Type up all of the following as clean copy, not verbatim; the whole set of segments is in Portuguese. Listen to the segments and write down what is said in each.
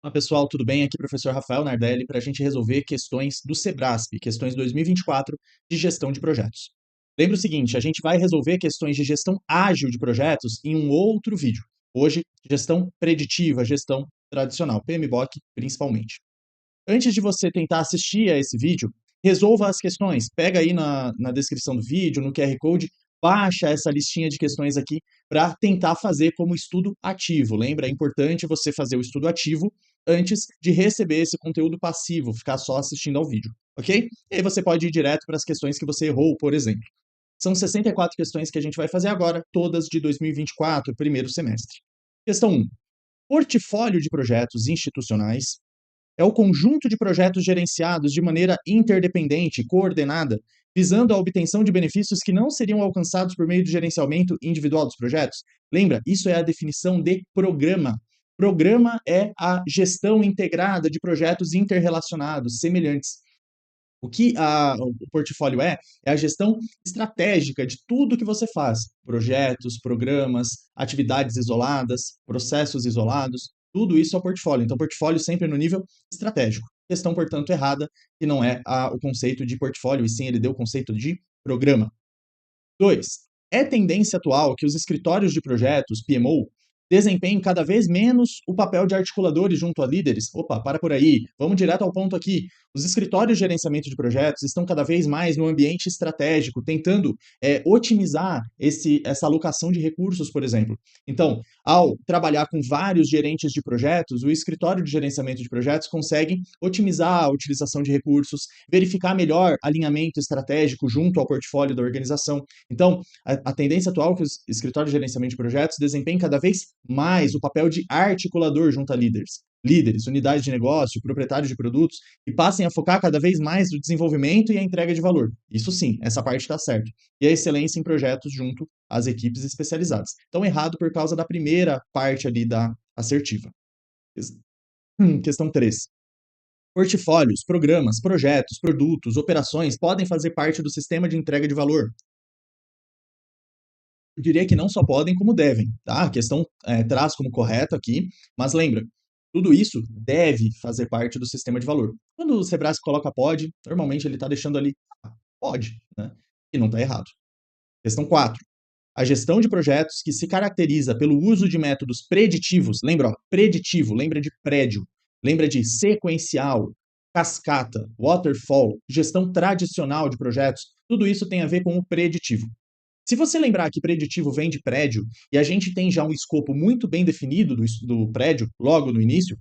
Olá pessoal, tudo bem? Aqui é o professor Rafael Nardelli para a gente resolver questões do Sebrasp, questões 2024 de gestão de projetos. Lembra o seguinte, a gente vai resolver questões de gestão ágil de projetos em um outro vídeo. Hoje, gestão preditiva, gestão tradicional, PMBOK principalmente. Antes de você tentar assistir a esse vídeo, resolva as questões. Pega aí na descrição do vídeo, no QR Code, baixa essa listinha de questões aqui para tentar fazer como estudo ativo. Lembra, é importante você fazer o estudo ativo antes de receber esse conteúdo passivo, ficar só assistindo ao vídeo, ok? E aí você pode ir direto para as questões que você errou, por exemplo. São 64 questões que a gente vai fazer agora, todas de 2024, primeiro semestre. Questão 1. Portfólio de projetos institucionais é o conjunto de projetos gerenciados de maneira interdependente e coordenada, visando a obtenção de benefícios que não seriam alcançados por meio do gerenciamento individual dos projetos. Lembra, isso é a definição de programa. Programa é a gestão integrada de projetos interrelacionados, semelhantes. O portfólio é a gestão estratégica de tudo que você faz. Projetos, programas, atividades isoladas, processos isolados, tudo isso é o portfólio. Então, portfólio sempre no nível estratégico. Questão, portanto, errada, que não é o conceito de portfólio, e sim ele deu o conceito de programa. 2. É tendência atual que os escritórios de projetos, PMO, desempenhem cada vez menos o papel de articuladores junto a líderes. Opa, para por aí, vamos direto ao ponto aqui. Os escritórios de gerenciamento de projetos estão cada vez mais no ambiente estratégico, tentando otimizar essa alocação de recursos, por exemplo. Então, ao trabalhar com vários gerentes de projetos, o escritório de gerenciamento de projetos consegue otimizar a utilização de recursos, verificar melhor alinhamento estratégico junto ao portfólio da organização. Então, a tendência atual é que os escritórios de gerenciamento de projetos desempenhem cada vez mais o papel de articulador junto a líderes, unidades de negócio, proprietários de produtos, e passem a focar cada vez mais no desenvolvimento e a entrega de valor. Isso sim, essa parte está certa. E a excelência em projetos junto às equipes especializadas. Então, errado por causa da primeira parte ali da assertiva. Questão 3. Portfólios, programas, projetos, produtos, operações podem fazer parte do sistema de entrega de valor. Eu diria que não só podem, como devem, tá? A questão traz como correto aqui, mas lembra, tudo isso deve fazer parte do sistema de valor. Quando o Sebrasp coloca pode, normalmente ele está deixando ali, pode, né? E não está errado. Questão 4. A gestão de projetos que se caracteriza pelo uso de métodos preditivos, lembra, ó, preditivo, lembra de prédio, lembra de sequencial, cascata, waterfall, gestão tradicional de projetos, tudo isso tem a ver com o preditivo. Se você lembrar que preditivo vem de prédio e a gente tem já um escopo muito bem definido do prédio logo no início,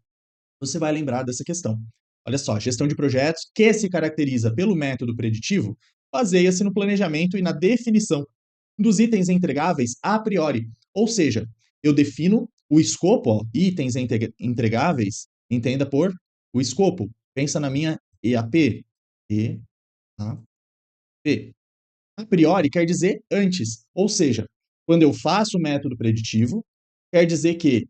você vai lembrar dessa questão. Olha só, gestão de projetos que se caracteriza pelo método preditivo baseia-se no planejamento e na definição dos itens entregáveis a priori. Ou seja, eu defino o escopo, ó, itens entregáveis, entenda por o escopo. Pensa na minha EAP. EAP. A priori quer dizer antes, ou seja, quando eu faço o método preditivo, quer dizer que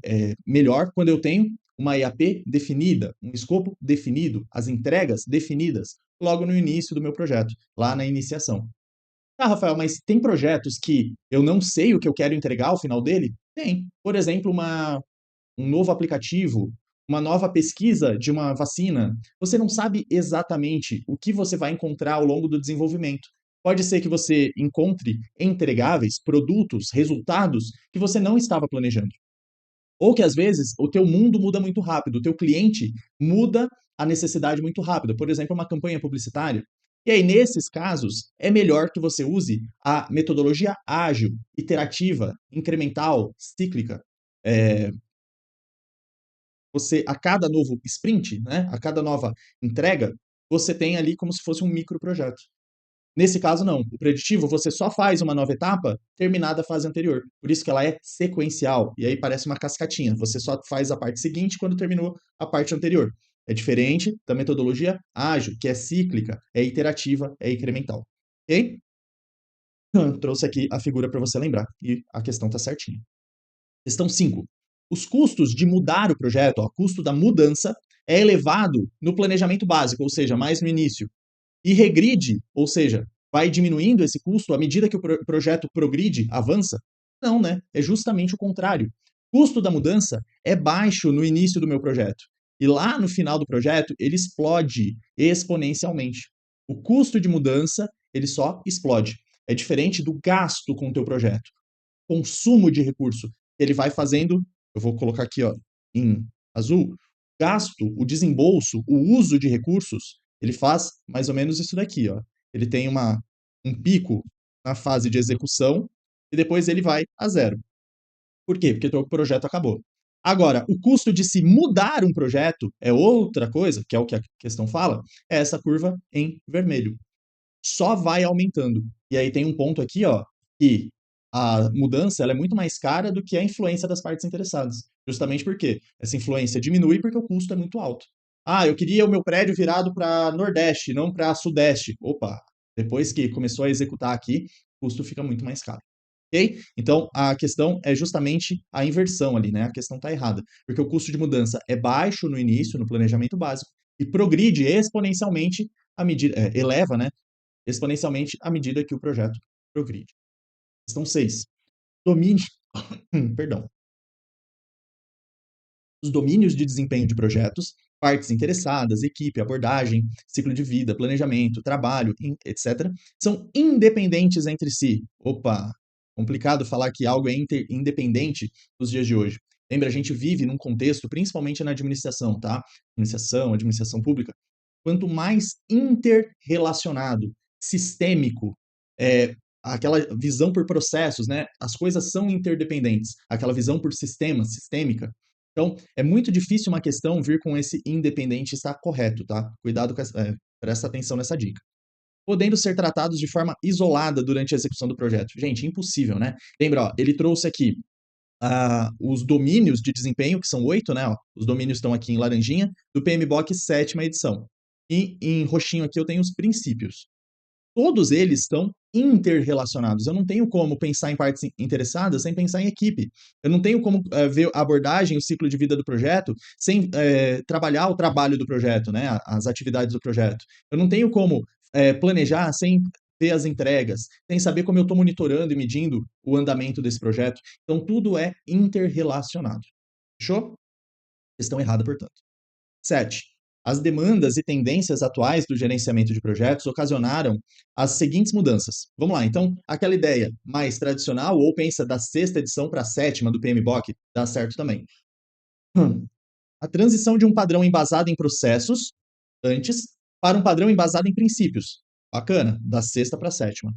é melhor quando eu tenho uma EAP definida, um escopo definido, as entregas definidas, logo no início do meu projeto, lá na iniciação. Ah, Rafael, mas tem projetos que eu não sei o que eu quero entregar ao final dele? Tem. Por exemplo, um novo aplicativo, uma nova pesquisa de uma vacina, você não sabe exatamente o que você vai encontrar ao longo do desenvolvimento. Pode ser que você encontre entregáveis, produtos, resultados que você não estava planejando. Ou que às vezes o teu mundo muda muito rápido, o teu cliente muda a necessidade muito rápido. Por exemplo, uma campanha publicitária. E aí, nesses casos, é melhor que você use a metodologia ágil, iterativa, incremental, cíclica. É, a cada novo sprint, né, a cada nova entrega, você tem ali como se fosse um microprojeto. Nesse caso, não. O preditivo, você só faz uma nova etapa terminada a fase anterior. Por isso que ela é sequencial. E aí parece uma cascatinha. Você só faz a parte seguinte quando terminou a parte anterior. É diferente da metodologia ágil, que é cíclica, é iterativa, é incremental. Ok? Trouxe aqui a figura para você lembrar. E a questão está certinha. Questão 5. Os custos de mudar o projeto, o custo da mudança, é elevado no planejamento básico, ou seja, mais no início. E regride, ou seja, vai diminuindo esse custo à medida que o projeto progride, avança? Não, né? É justamente o contrário. Custo da mudança é baixo no início do meu projeto. E lá no final do projeto, ele explode exponencialmente. O custo de mudança, ele só explode. É diferente do gasto com o teu projeto. Consumo de recurso, ele vai fazendo, eu vou colocar aqui, ó, em azul, gasto, o desembolso, o uso de recursos, ele faz mais ou menos isso daqui, ó. Ele tem um pico na fase de execução e depois ele vai a zero. Por quê? Porque o projeto acabou. Agora, o custo de se mudar um projeto é outra coisa, que é o que a questão fala, é essa curva em vermelho. Só vai aumentando. E aí tem um ponto aqui, ó, que a mudança ela é muito mais cara do que a influência das partes interessadas. Justamente porque essa influência diminui porque o custo é muito alto. Ah, eu queria o meu prédio virado para Nordeste, não para Sudeste. Opa, depois que começou a executar aqui, o custo fica muito mais caro. Ok? Então, a questão é justamente a inversão ali, né? A questão está errada. Porque o custo de mudança é baixo no início, no planejamento básico, e progride exponencialmente à medida, eleva, né? Exponencialmente à medida que o projeto progride. Questão 6. Domínio, perdão. Os domínios de desempenho de projetos, partes interessadas, equipe, abordagem, ciclo de vida, planejamento, trabalho, etc., são independentes entre si. Opa, complicado falar que algo é independente nos dias de hoje. Lembra, a gente vive num contexto, principalmente na administração, tá? Administração pública. Quanto mais interrelacionado, sistêmico, aquela visão por processos, né? As coisas são interdependentes. Aquela visão por sistema, sistêmica, então, é muito difícil uma questão vir com esse independente estar correto, tá? Cuidado com presta atenção nessa dica. Podendo ser tratados de forma isolada durante a execução do projeto. Gente, impossível, né? Lembra, ó, ele trouxe aqui os domínios de desempenho, que são 8, né? Ó, os domínios estão aqui em laranjinha, do PMBOK 7ª edição. E em roxinho aqui eu tenho os princípios. Todos eles estão interrelacionados. Eu não tenho como pensar em partes interessadas sem pensar em equipe. Eu não tenho como ver a abordagem, o ciclo de vida do projeto, sem trabalhar o trabalho do projeto, né? As atividades do projeto. Eu não tenho como planejar sem ver as entregas, sem saber como eu estou monitorando e medindo o andamento desse projeto. Então, tudo é interrelacionado. Fechou? Questão errada, portanto. 7. As demandas e tendências atuais do gerenciamento de projetos ocasionaram as seguintes mudanças. Vamos lá, então, aquela ideia mais tradicional, ou pensa da 6ª edição para a 7ª do PMBOK, dá certo também. A transição de um padrão embasado em processos, antes, para um padrão embasado em princípios. Bacana, da 6ª para a 7ª.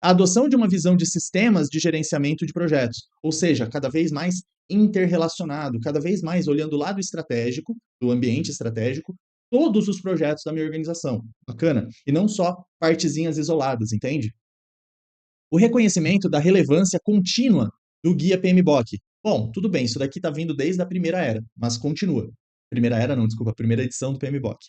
A adoção de uma visão de sistemas de gerenciamento de projetos, ou seja, cada vez mais interrelacionado, cada vez mais olhando o lado estratégico, do ambiente estratégico, todos os projetos da minha organização. Bacana? E não só partezinhas isoladas, entende? O reconhecimento da relevância contínua do guia PMBOK. Bom, tudo bem, isso daqui está vindo desde a primeira era, mas continua. Primeira era não, desculpa, primeira edição do PMBOK.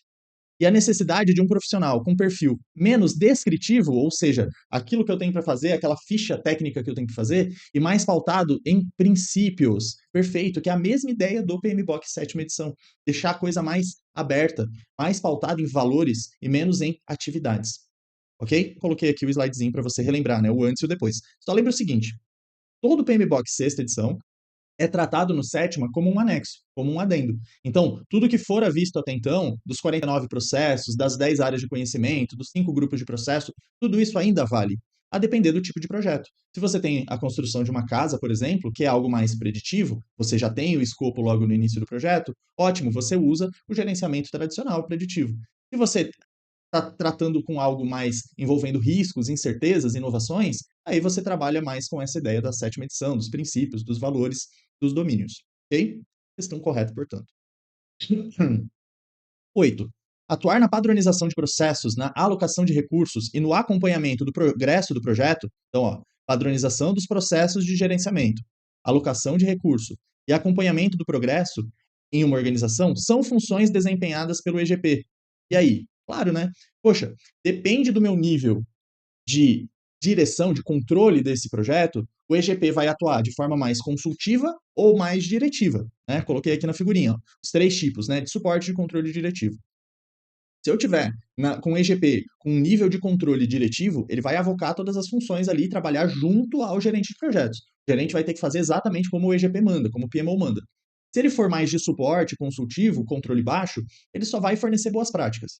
E a necessidade de um profissional com perfil menos descritivo, ou seja, aquilo que eu tenho para fazer, aquela ficha técnica que eu tenho que fazer, e mais pautado em princípios. Perfeito, que é a mesma ideia do PMBOK 7ª edição. Deixar a coisa mais aberta, mais pautado em valores e menos em atividades. Ok? Coloquei aqui o slidezinho para você relembrar, né? O antes e o depois. Só lembra o seguinte, todo o PMBOK 6ª edição é tratado no 7ª como um anexo, como um adendo. Então, tudo que fora visto até então, dos 49 processos, das 10 áreas de conhecimento, dos 5 grupos de processo, tudo isso ainda vale, a depender do tipo de projeto. Se você tem a construção de uma casa, por exemplo, que é algo mais preditivo, você já tem o escopo logo no início do projeto, ótimo, você usa o gerenciamento tradicional preditivo. Se você está tratando com algo mais envolvendo riscos, incertezas, inovações, aí você trabalha mais com essa ideia da 7ª edição, dos princípios, dos valores, dos domínios. Ok? Questão correta, portanto. 8. Atuar na padronização de processos, na alocação de recursos e no acompanhamento do progresso do projeto. Então, ó, padronização dos processos de gerenciamento, alocação de recurso e acompanhamento do progresso em uma organização são funções desempenhadas pelo EGP. E aí? Claro, né? Poxa, depende do meu nível de direção, de controle desse projeto, o EGP vai atuar de forma mais consultiva ou mais diretiva, né? Coloquei aqui na figurinha, ó, os 3 tipos, né, de suporte de controle diretivo. Se eu tiver com o EGP com um nível de controle diretivo, ele vai avocar todas as funções ali e trabalhar junto ao gerente de projetos. O gerente vai ter que fazer exatamente como o EGP manda, como o PMO manda. Se ele for mais de suporte, consultivo, controle baixo, ele só vai fornecer boas práticas.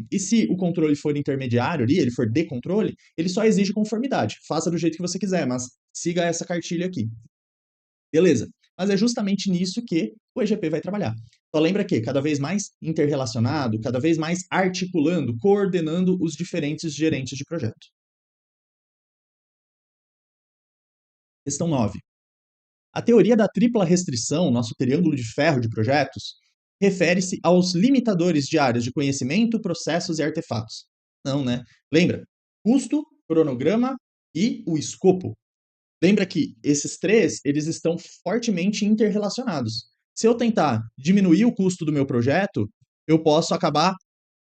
E se o controle for intermediário ali, ele for de controle, ele só exige conformidade. Faça do jeito que você quiser, mas siga essa cartilha aqui. Beleza. Mas é justamente nisso que o EGP vai trabalhar. Só lembra que cada vez mais interrelacionado, cada vez mais articulando, coordenando os diferentes gerentes de projeto. Questão 9. A teoria da tripla restrição, nosso triângulo de ferro de projetos, refere-se aos limitadores de áreas de conhecimento, processos e artefatos. Não, né? Lembra? Custo, cronograma e o escopo. Lembra que esses três, eles estão fortemente interrelacionados. Se eu tentar diminuir o custo do meu projeto, eu posso acabar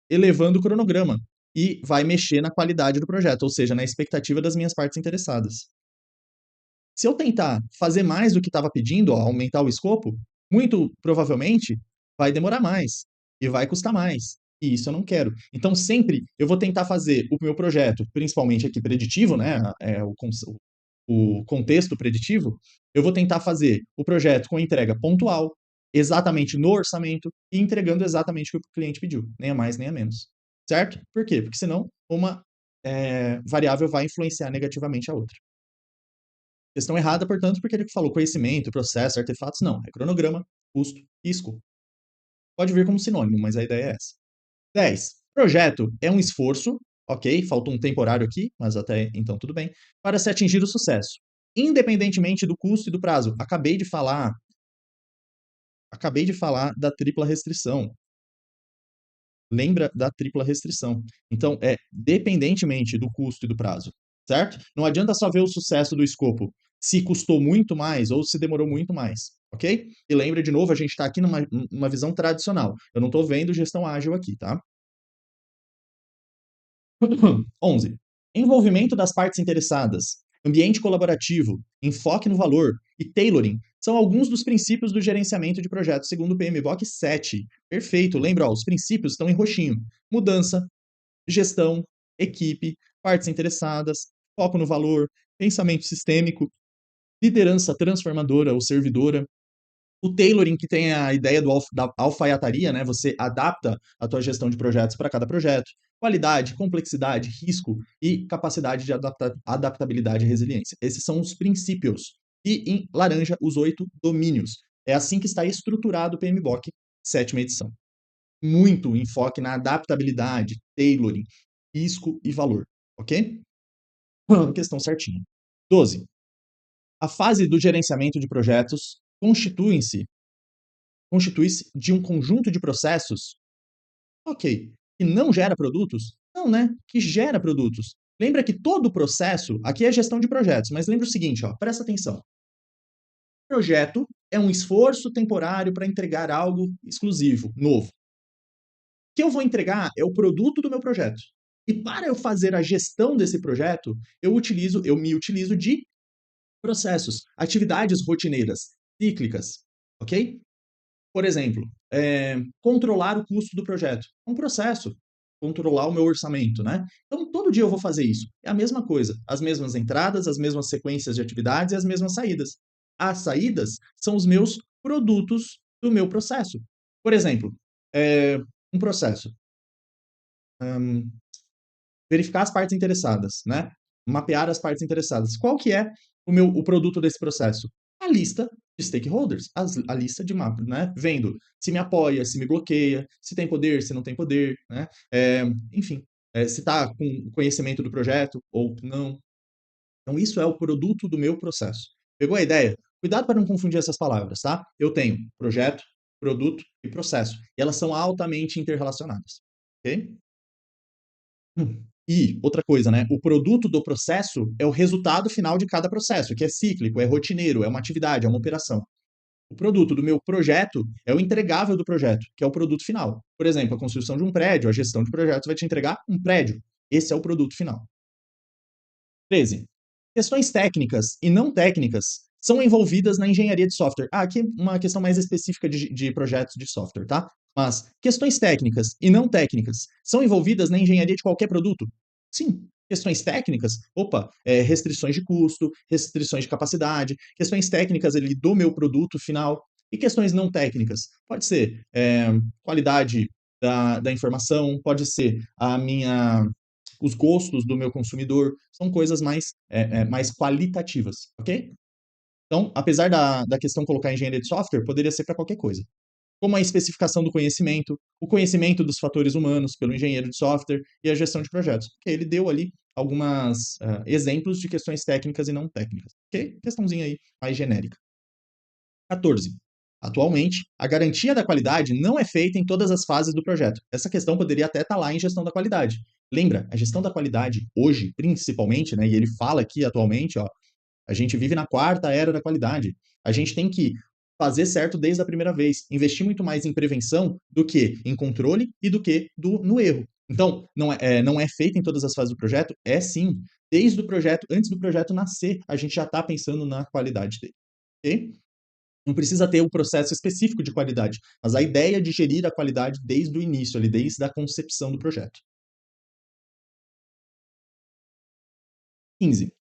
elevando o cronograma e vai mexer na qualidade do projeto, ou seja, na expectativa das minhas partes interessadas. Se eu tentar fazer mais do que estava pedindo, ó, aumentar o escopo, muito provavelmente vai demorar mais e vai custar mais. E isso eu não quero. Então, sempre eu vou tentar fazer o meu projeto, principalmente aqui preditivo, né? O contexto preditivo, eu vou tentar fazer o projeto com entrega pontual, exatamente no orçamento e entregando exatamente o que o cliente pediu, nem a mais nem a menos. Certo? Por quê? Porque senão uma variável vai influenciar negativamente a outra. Questão errada, portanto, porque ele falou conhecimento, processo, artefatos, não. É cronograma, custo e escopo. Pode vir como sinônimo, mas a ideia é essa. 10. Projeto é um esforço, ok, faltou um temporário aqui, mas até então tudo bem, para se atingir o sucesso, independentemente do custo e do prazo. Acabei de falar da tripla restrição. Lembra da tripla restrição. Então, é dependentemente do custo e do prazo, certo? Não adianta só ver o sucesso do escopo, se custou muito mais ou se demorou muito mais, ok? E lembra, de novo, a gente está aqui numa visão tradicional. Eu não estou vendo gestão ágil aqui, tá? 11. Envolvimento das partes interessadas, ambiente colaborativo, enfoque no valor e tailoring são alguns dos princípios do gerenciamento de projetos segundo o PMBOK 7. Perfeito, lembra, ó, os princípios estão em roxinho. Mudança, gestão, equipe, partes interessadas, foco no valor, pensamento sistêmico, liderança transformadora ou servidora, o tailoring, que tem a ideia da alfaiataria, né? Você adapta a tua gestão de projetos para cada projeto. Qualidade, complexidade, risco e capacidade de adaptabilidade e resiliência. Esses são os princípios. E em laranja, os 8 domínios. É assim que está estruturado o PMBOK, 7ª edição. Muito enfoque na adaptabilidade, tailoring, risco e valor. Ok? Questão certinha. 12. A fase do gerenciamento de projetos constitui-se de um conjunto de processos, ok, que não gera produtos? Não, né? Que gera produtos. Lembra que todo processo, aqui é gestão de projetos, mas lembra o seguinte, ó, presta atenção. Projeto é um esforço temporário para entregar algo exclusivo, novo. O que eu vou entregar é o produto do meu projeto. E para eu fazer a gestão desse projeto, eu me utilizo de processos, atividades rotineiras, cíclicas, ok? Por exemplo, controlar o custo do projeto. Um processo. Controlar o meu orçamento, né? Então, todo dia eu vou fazer isso. É a mesma coisa. As mesmas entradas, as mesmas sequências de atividades e as mesmas saídas. As saídas são os meus produtos do meu processo. Por exemplo, um processo. Verificar as partes interessadas, né? Mapear as partes interessadas. Qual que é o produto desse processo? A lista de stakeholders, a lista de mapa, né? Vendo se me apoia, se me bloqueia, se tem poder, se não tem poder, né? Enfim, se está com conhecimento do projeto ou não. Então, isso é o produto do meu processo. Pegou a ideia? Cuidado para não confundir essas palavras, tá? Eu tenho projeto, produto e processo. E elas são altamente interrelacionadas, ok? E outra coisa, né? O produto do processo é o resultado final de cada processo, que é cíclico, é rotineiro, é uma atividade, é uma operação. O produto do meu projeto é o entregável do projeto, que é o produto final. Por exemplo, a construção de um prédio, a gestão de projetos vai te entregar um prédio. Esse é o produto final. 13. Questões técnicas e não técnicas são envolvidas na engenharia de software. Aqui uma questão mais específica de projetos de software, tá? Mas questões técnicas e não técnicas são envolvidas na engenharia de qualquer produto? Sim, Questões técnicas, opa, restrições de custo, restrições de capacidade, questões técnicas ali do meu produto final e questões não técnicas. Pode ser qualidade da informação, pode ser os gostos do meu consumidor, são coisas mais qualitativas, ok? Então, apesar da questão colocar engenharia de software, poderia ser para qualquer coisa. Como a especificação do conhecimento, o conhecimento dos fatores humanos pelo engenheiro de software e a gestão de projetos. Okay, ele deu ali alguns exemplos de questões técnicas e não técnicas. Ok? Questãozinha aí mais genérica. 14. Atualmente, a garantia da qualidade não é feita em todas as fases do projeto. Essa questão poderia até estar lá em gestão da qualidade. Lembra, a gestão da qualidade hoje, principalmente, né, e ele fala aqui atualmente, ó, a gente vive na quarta era da qualidade. A gente tem que fazer certo desde a primeira vez, investir muito mais em prevenção do que em controle e do que no erro. Então, não é feito em todas as fases do projeto? É sim. Desde o projeto, antes do projeto nascer, a gente já está pensando na qualidade dele. Ok? Não precisa ter um processo específico de qualidade, mas a ideia de gerir a qualidade desde o início, ali, desde a concepção do projeto. 15.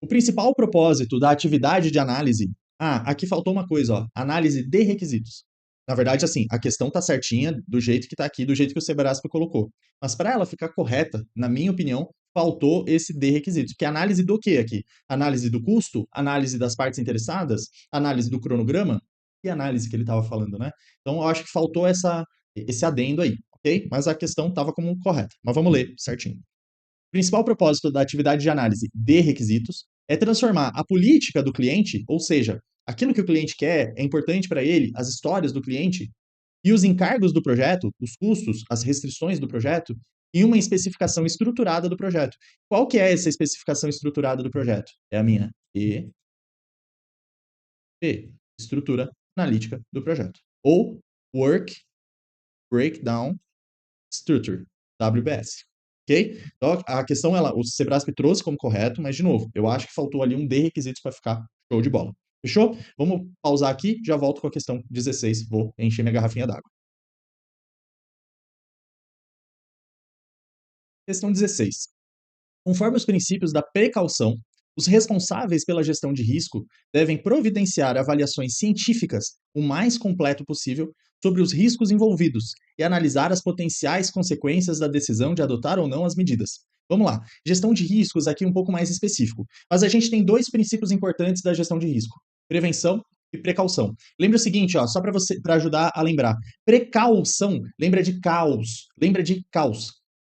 O principal propósito da atividade de análise. Aqui faltou uma coisa, ó, análise de requisitos. Na verdade, assim, a questão tá certinha do jeito que tá aqui, do jeito que o Sebrasp colocou. Mas para ela ficar correta, na minha opinião, faltou esse de requisitos. Que é análise do que aqui? Análise do custo, análise das partes interessadas, análise do cronograma, que análise que ele estava falando, né? Então, eu acho que faltou esse adendo aí, ok? Mas a questão estava como correta. Mas vamos ler certinho. O principal propósito da atividade de análise de requisitos é transformar a política do cliente, ou seja, aquilo que o cliente quer, é importante para ele, as histórias do cliente, e os encargos do projeto, os custos, as restrições do projeto, em uma especificação estruturada do projeto. Qual que é essa especificação estruturada do projeto? É a minha estrutura analítica do projeto. Ou Work Breakdown Structure, WBS. Ok? Então, a questão, o Sebrasp trouxe como correto, mas, de novo, eu acho que faltou ali um de requisitos para ficar show de bola. Fechou? Vamos pausar aqui, já volto com a questão 16. Vou encher minha garrafinha d'água. Questão 16. Conforme os princípios da precaução, os responsáveis pela gestão de risco devem providenciar avaliações científicas o mais completo possível sobre os riscos envolvidos e analisar as potenciais consequências da decisão de adotar ou não as medidas. Vamos lá, gestão de riscos aqui um pouco mais específico, mas a gente tem dois princípios importantes da gestão de risco: prevenção e precaução. Lembra o seguinte, ó, só para ajudar a lembrar. Precaução lembra de caos,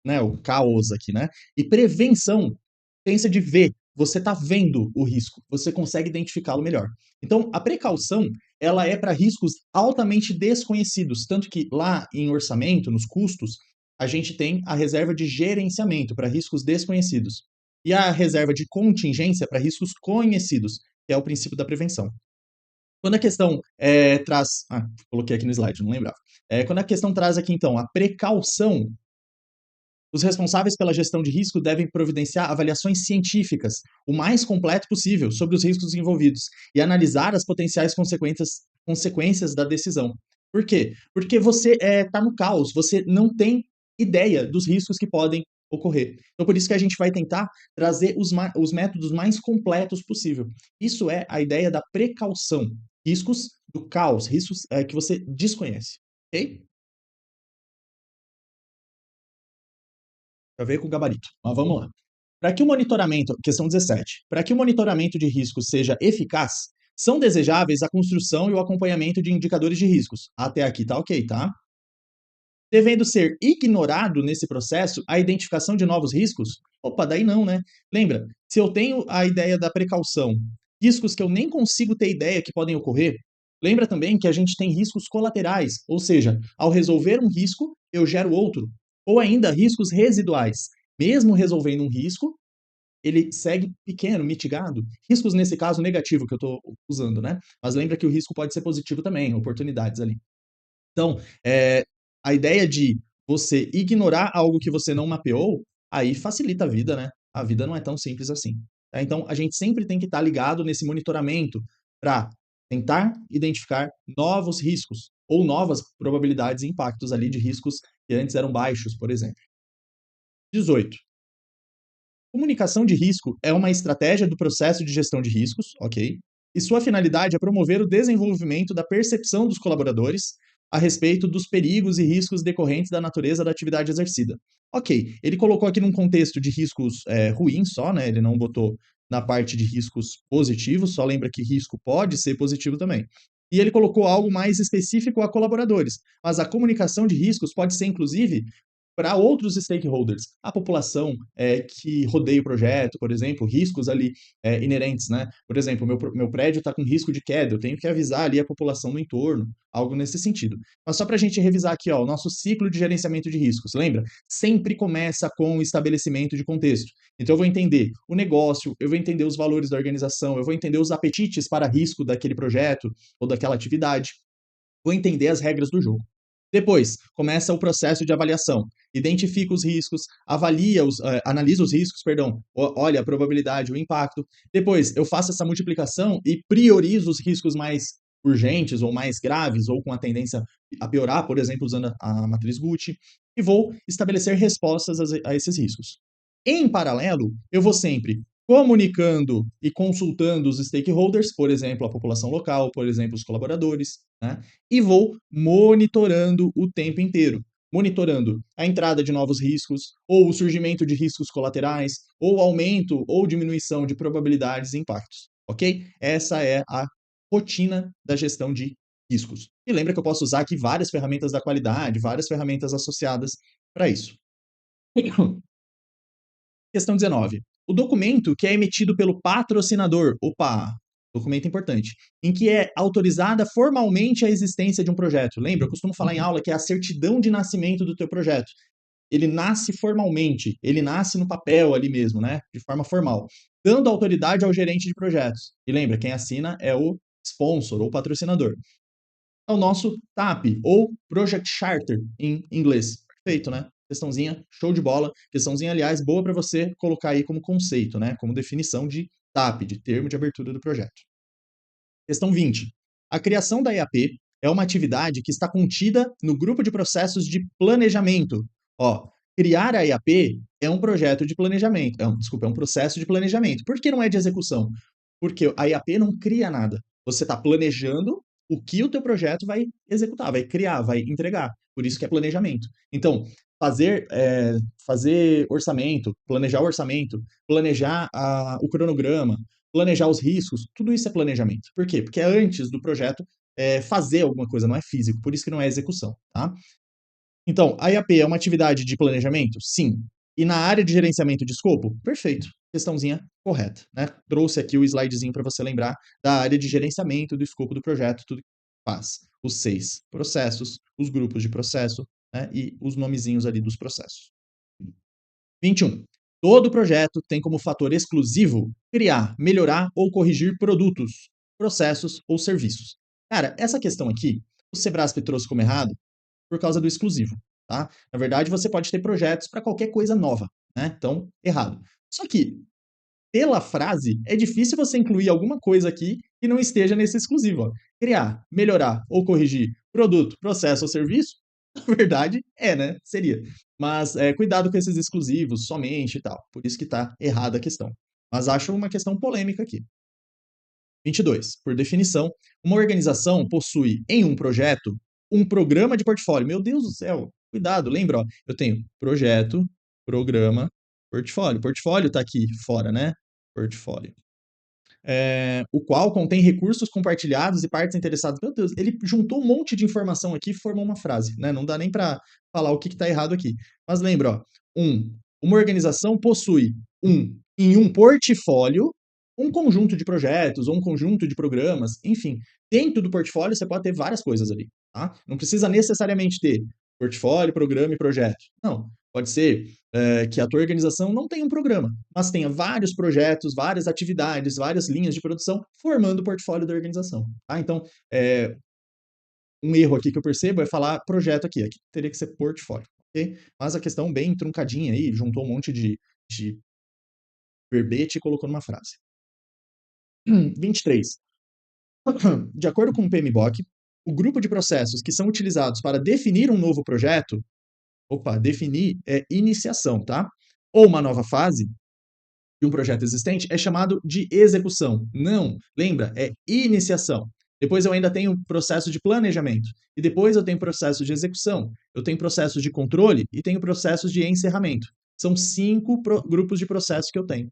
né? O caos aqui, né? E prevenção pensa de ver. Você está vendo o risco, você consegue identificá-lo melhor. Então, a precaução, ela é para riscos altamente desconhecidos, tanto que lá em orçamento, nos custos, a gente tem a reserva de gerenciamento para riscos desconhecidos e a reserva de contingência para riscos conhecidos, que é o princípio da prevenção. Quando a questão traz, coloquei aqui no slide, não lembrava. Quando a questão traz aqui então a precaução, os responsáveis pela gestão de risco devem providenciar avaliações científicas o mais completo possível sobre os riscos envolvidos e analisar as potenciais consequências da decisão. Por quê? Porque você está no caos, você não tem ideia dos riscos que podem ocorrer. Então, por isso que a gente vai tentar trazer os métodos mais completos possível. Isso é a ideia da precaução. Riscos do caos, riscos que você desconhece. Ok? Para ver com o gabarito. Mas vamos lá. Para que o monitoramento, questão 17, para que o monitoramento de riscos seja eficaz, são desejáveis a construção e o acompanhamento de indicadores de riscos. Até aqui tá ok, tá? Devendo ser ignorado nesse processo a identificação de novos riscos? Opa, daí não, né? Lembra, se eu tenho a ideia da precaução, riscos que eu nem consigo ter ideia que podem ocorrer, lembra também que a gente tem riscos colaterais, ou seja, ao resolver um risco, eu gero outro. Ou ainda riscos residuais. Mesmo resolvendo um risco, ele segue pequeno, mitigado. Riscos, nesse caso, negativo que eu estou usando, né? Mas lembra que o risco pode ser positivo também, oportunidades ali. Então, a ideia de você ignorar algo que você não mapeou, aí facilita a vida, né? A vida não é tão simples assim. Tá? Então, a gente sempre tem que estar ligado nesse monitoramento para tentar identificar novos riscos ou novas probabilidades e impactos ali de riscos que antes eram baixos, por exemplo. 18. Comunicação de risco é uma estratégia do processo de gestão de riscos, ok? E sua finalidade é promover o desenvolvimento da percepção dos colaboradores a respeito dos perigos e riscos decorrentes da natureza da atividade exercida. Ok, ele colocou aqui num contexto de riscos ruins só, né? Ele não botou na parte de riscos positivos, só lembra que risco pode ser positivo também. E ele colocou algo mais específico a colaboradores, mas a comunicação de riscos pode ser, inclusive, para outros stakeholders, a população que rodeia o projeto, por exemplo, riscos ali inerentes, né? Por exemplo, meu prédio está com risco de queda, eu tenho que avisar ali a população no entorno, algo nesse sentido. Mas só para a gente revisar aqui, ó, o nosso ciclo de gerenciamento de riscos, lembra? Sempre começa com o estabelecimento de contexto. Então eu vou entender o negócio, eu vou entender os valores da organização, eu vou entender os apetites para risco daquele projeto ou daquela atividade, vou entender as regras do jogo. Depois, começa o processo de avaliação. Identifica os riscos, analisa os riscos, perdão, olha a probabilidade, o impacto. Depois, eu faço essa multiplicação e priorizo os riscos mais urgentes ou mais graves ou com a tendência a piorar, por exemplo, usando a matriz Gucci, e vou estabelecer respostas a esses riscos. Em paralelo, eu vou sempre comunicando e consultando os stakeholders, por exemplo, a população local, por exemplo, os colaboradores, né? E vou monitorando o tempo inteiro. Monitorando a entrada de novos riscos, ou o surgimento de riscos colaterais, ou aumento ou diminuição de probabilidades e impactos, ok? Essa é a rotina da gestão de riscos. E lembra que eu posso usar aqui várias ferramentas da qualidade, várias ferramentas associadas para isso. Questão 19. O documento que é emitido pelo patrocinador, opa, documento importante, em que é autorizada formalmente a existência de um projeto. Lembra, eu costumo falar em aula que é a certidão de nascimento do teu projeto. Ele nasce formalmente, ele nasce no papel ali mesmo, né? De forma formal, dando autoridade ao gerente de projetos. E lembra, quem assina é o sponsor ou patrocinador. É o nosso TAP, ou Project Charter em inglês. Perfeito, né? Questãozinha, show de bola. Questãozinha, aliás, boa para você colocar aí como conceito, né? Como definição de TAP, de termo de abertura do projeto. Questão 20. A criação da EAP é uma atividade que está contida no grupo de processos de planejamento. Ó, criar a EAP é um projeto de planejamento. É um processo de planejamento. Por que não é de execução? Porque a EAP não cria nada. Você está planejando o que o teu projeto vai executar, vai criar, vai entregar. Por isso que é planejamento. Então, fazer orçamento, planejar o cronograma, planejar os riscos, tudo isso é planejamento. Por quê? Porque é antes do projeto fazer alguma coisa, não é físico, por isso que não é execução, tá? Então, a IAP é uma atividade de planejamento? Sim. E na área de gerenciamento de escopo? Perfeito. Questãozinha correta, né? Trouxe aqui o slidezinho para você lembrar da área de gerenciamento do escopo do projeto, tudo que faz. Os 6 processos, os grupos de processo, né? E os nomezinhos ali dos processos. 21. Todo projeto tem como fator exclusivo criar, melhorar ou corrigir produtos, processos ou serviços. Cara, essa questão aqui, o Sebrasp trouxe como errado por causa do exclusivo, tá? Na verdade, você pode ter projetos para qualquer coisa nova, né? Então, errado. Só que, pela frase, é difícil você incluir alguma coisa aqui que não esteja nesse exclusivo. Ó. Criar, melhorar ou corrigir produto, processo ou serviço, na verdade, né? Seria. Mas cuidado com esses exclusivos, somente e tal. Por isso que está errada a questão. Mas acho uma questão polêmica aqui. 22. Por definição, uma organização possui em um projeto um programa de portfólio. Meu Deus do céu, cuidado, lembra? Ó, eu tenho projeto, programa, portfólio. Portfólio está aqui fora, né? Portfólio. O qual contém recursos compartilhados e partes interessadas. Meu Deus, ele juntou um monte de informação aqui e formou uma frase, né? Não dá nem para falar o que está errado aqui. Mas lembra, ó, uma organização possui em um portfólio um conjunto de projetos ou um conjunto de programas, enfim. Dentro do portfólio você pode ter várias coisas ali, tá? Não precisa necessariamente ter portfólio, programa e projeto. Não, pode ser que a tua organização não tenha um programa, mas tenha vários projetos, várias atividades, várias linhas de produção formando o portfólio da organização. Tá? Então, um erro aqui que eu percebo é falar projeto aqui teria que ser portfólio. Okay? Mas a questão bem truncadinha aí, juntou um monte de verbete e colocou numa frase. 23. De acordo com o PMBOK, o grupo de processos que são utilizados para definir um novo projeto, definir é iniciação, tá? Ou uma nova fase, de um projeto existente é chamado de execução. Não, lembra, é iniciação. Depois eu ainda tenho processo de planejamento. E depois eu tenho processo de execução. Eu tenho processo de controle e tenho processos de encerramento. São 5 grupos de processos que eu tenho.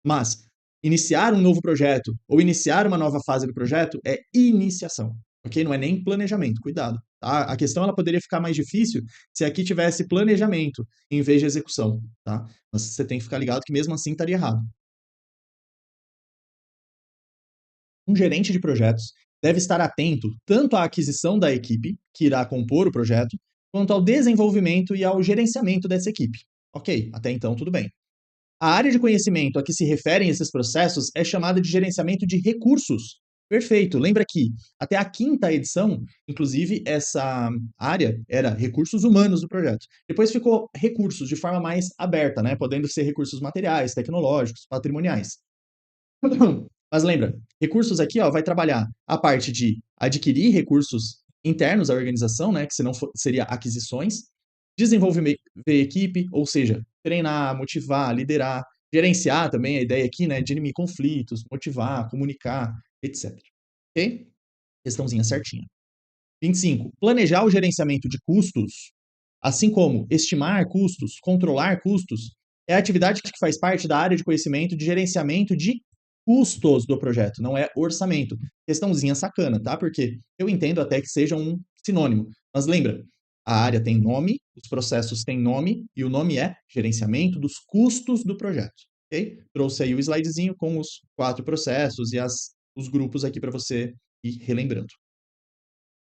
Mas iniciar um novo projeto ou iniciar uma nova fase do projeto é iniciação, ok? Não é nem planejamento, cuidado. Tá? A questão ela poderia ficar mais difícil se aqui tivesse planejamento em vez de execução, tá? Mas você tem que ficar ligado que mesmo assim estaria errado. Um gerente de projetos deve estar atento tanto à aquisição da equipe que irá compor o projeto, quanto ao desenvolvimento e ao gerenciamento dessa equipe. Ok, até então tudo bem. A área de conhecimento a que se referem esses processos é chamada de gerenciamento de recursos. Perfeito. Lembra que até a quinta edição, inclusive, essa área era recursos humanos do projeto. Depois ficou recursos de forma mais aberta, né? Podendo ser recursos materiais, tecnológicos, patrimoniais. Mas lembra, recursos aqui ó, vai trabalhar a parte de adquirir recursos internos à organização, né? Que senão seria aquisições, desenvolver equipe, ou seja, treinar, motivar, liderar, gerenciar também a ideia aqui, né, dirimir conflitos, motivar, comunicar, etc. Ok? Questãozinha certinha. 25. Planejar o gerenciamento de custos, assim como estimar custos, controlar custos, é a atividade que faz parte da área de conhecimento de gerenciamento de custos do projeto, não é orçamento. Questãozinha sacana, tá? Porque eu entendo até que seja um sinônimo, mas lembra, a área tem nome, os processos têm nome, e o nome é gerenciamento dos custos do projeto, ok? Trouxe aí o slidezinho com os 4 processos e os grupos aqui para você ir relembrando.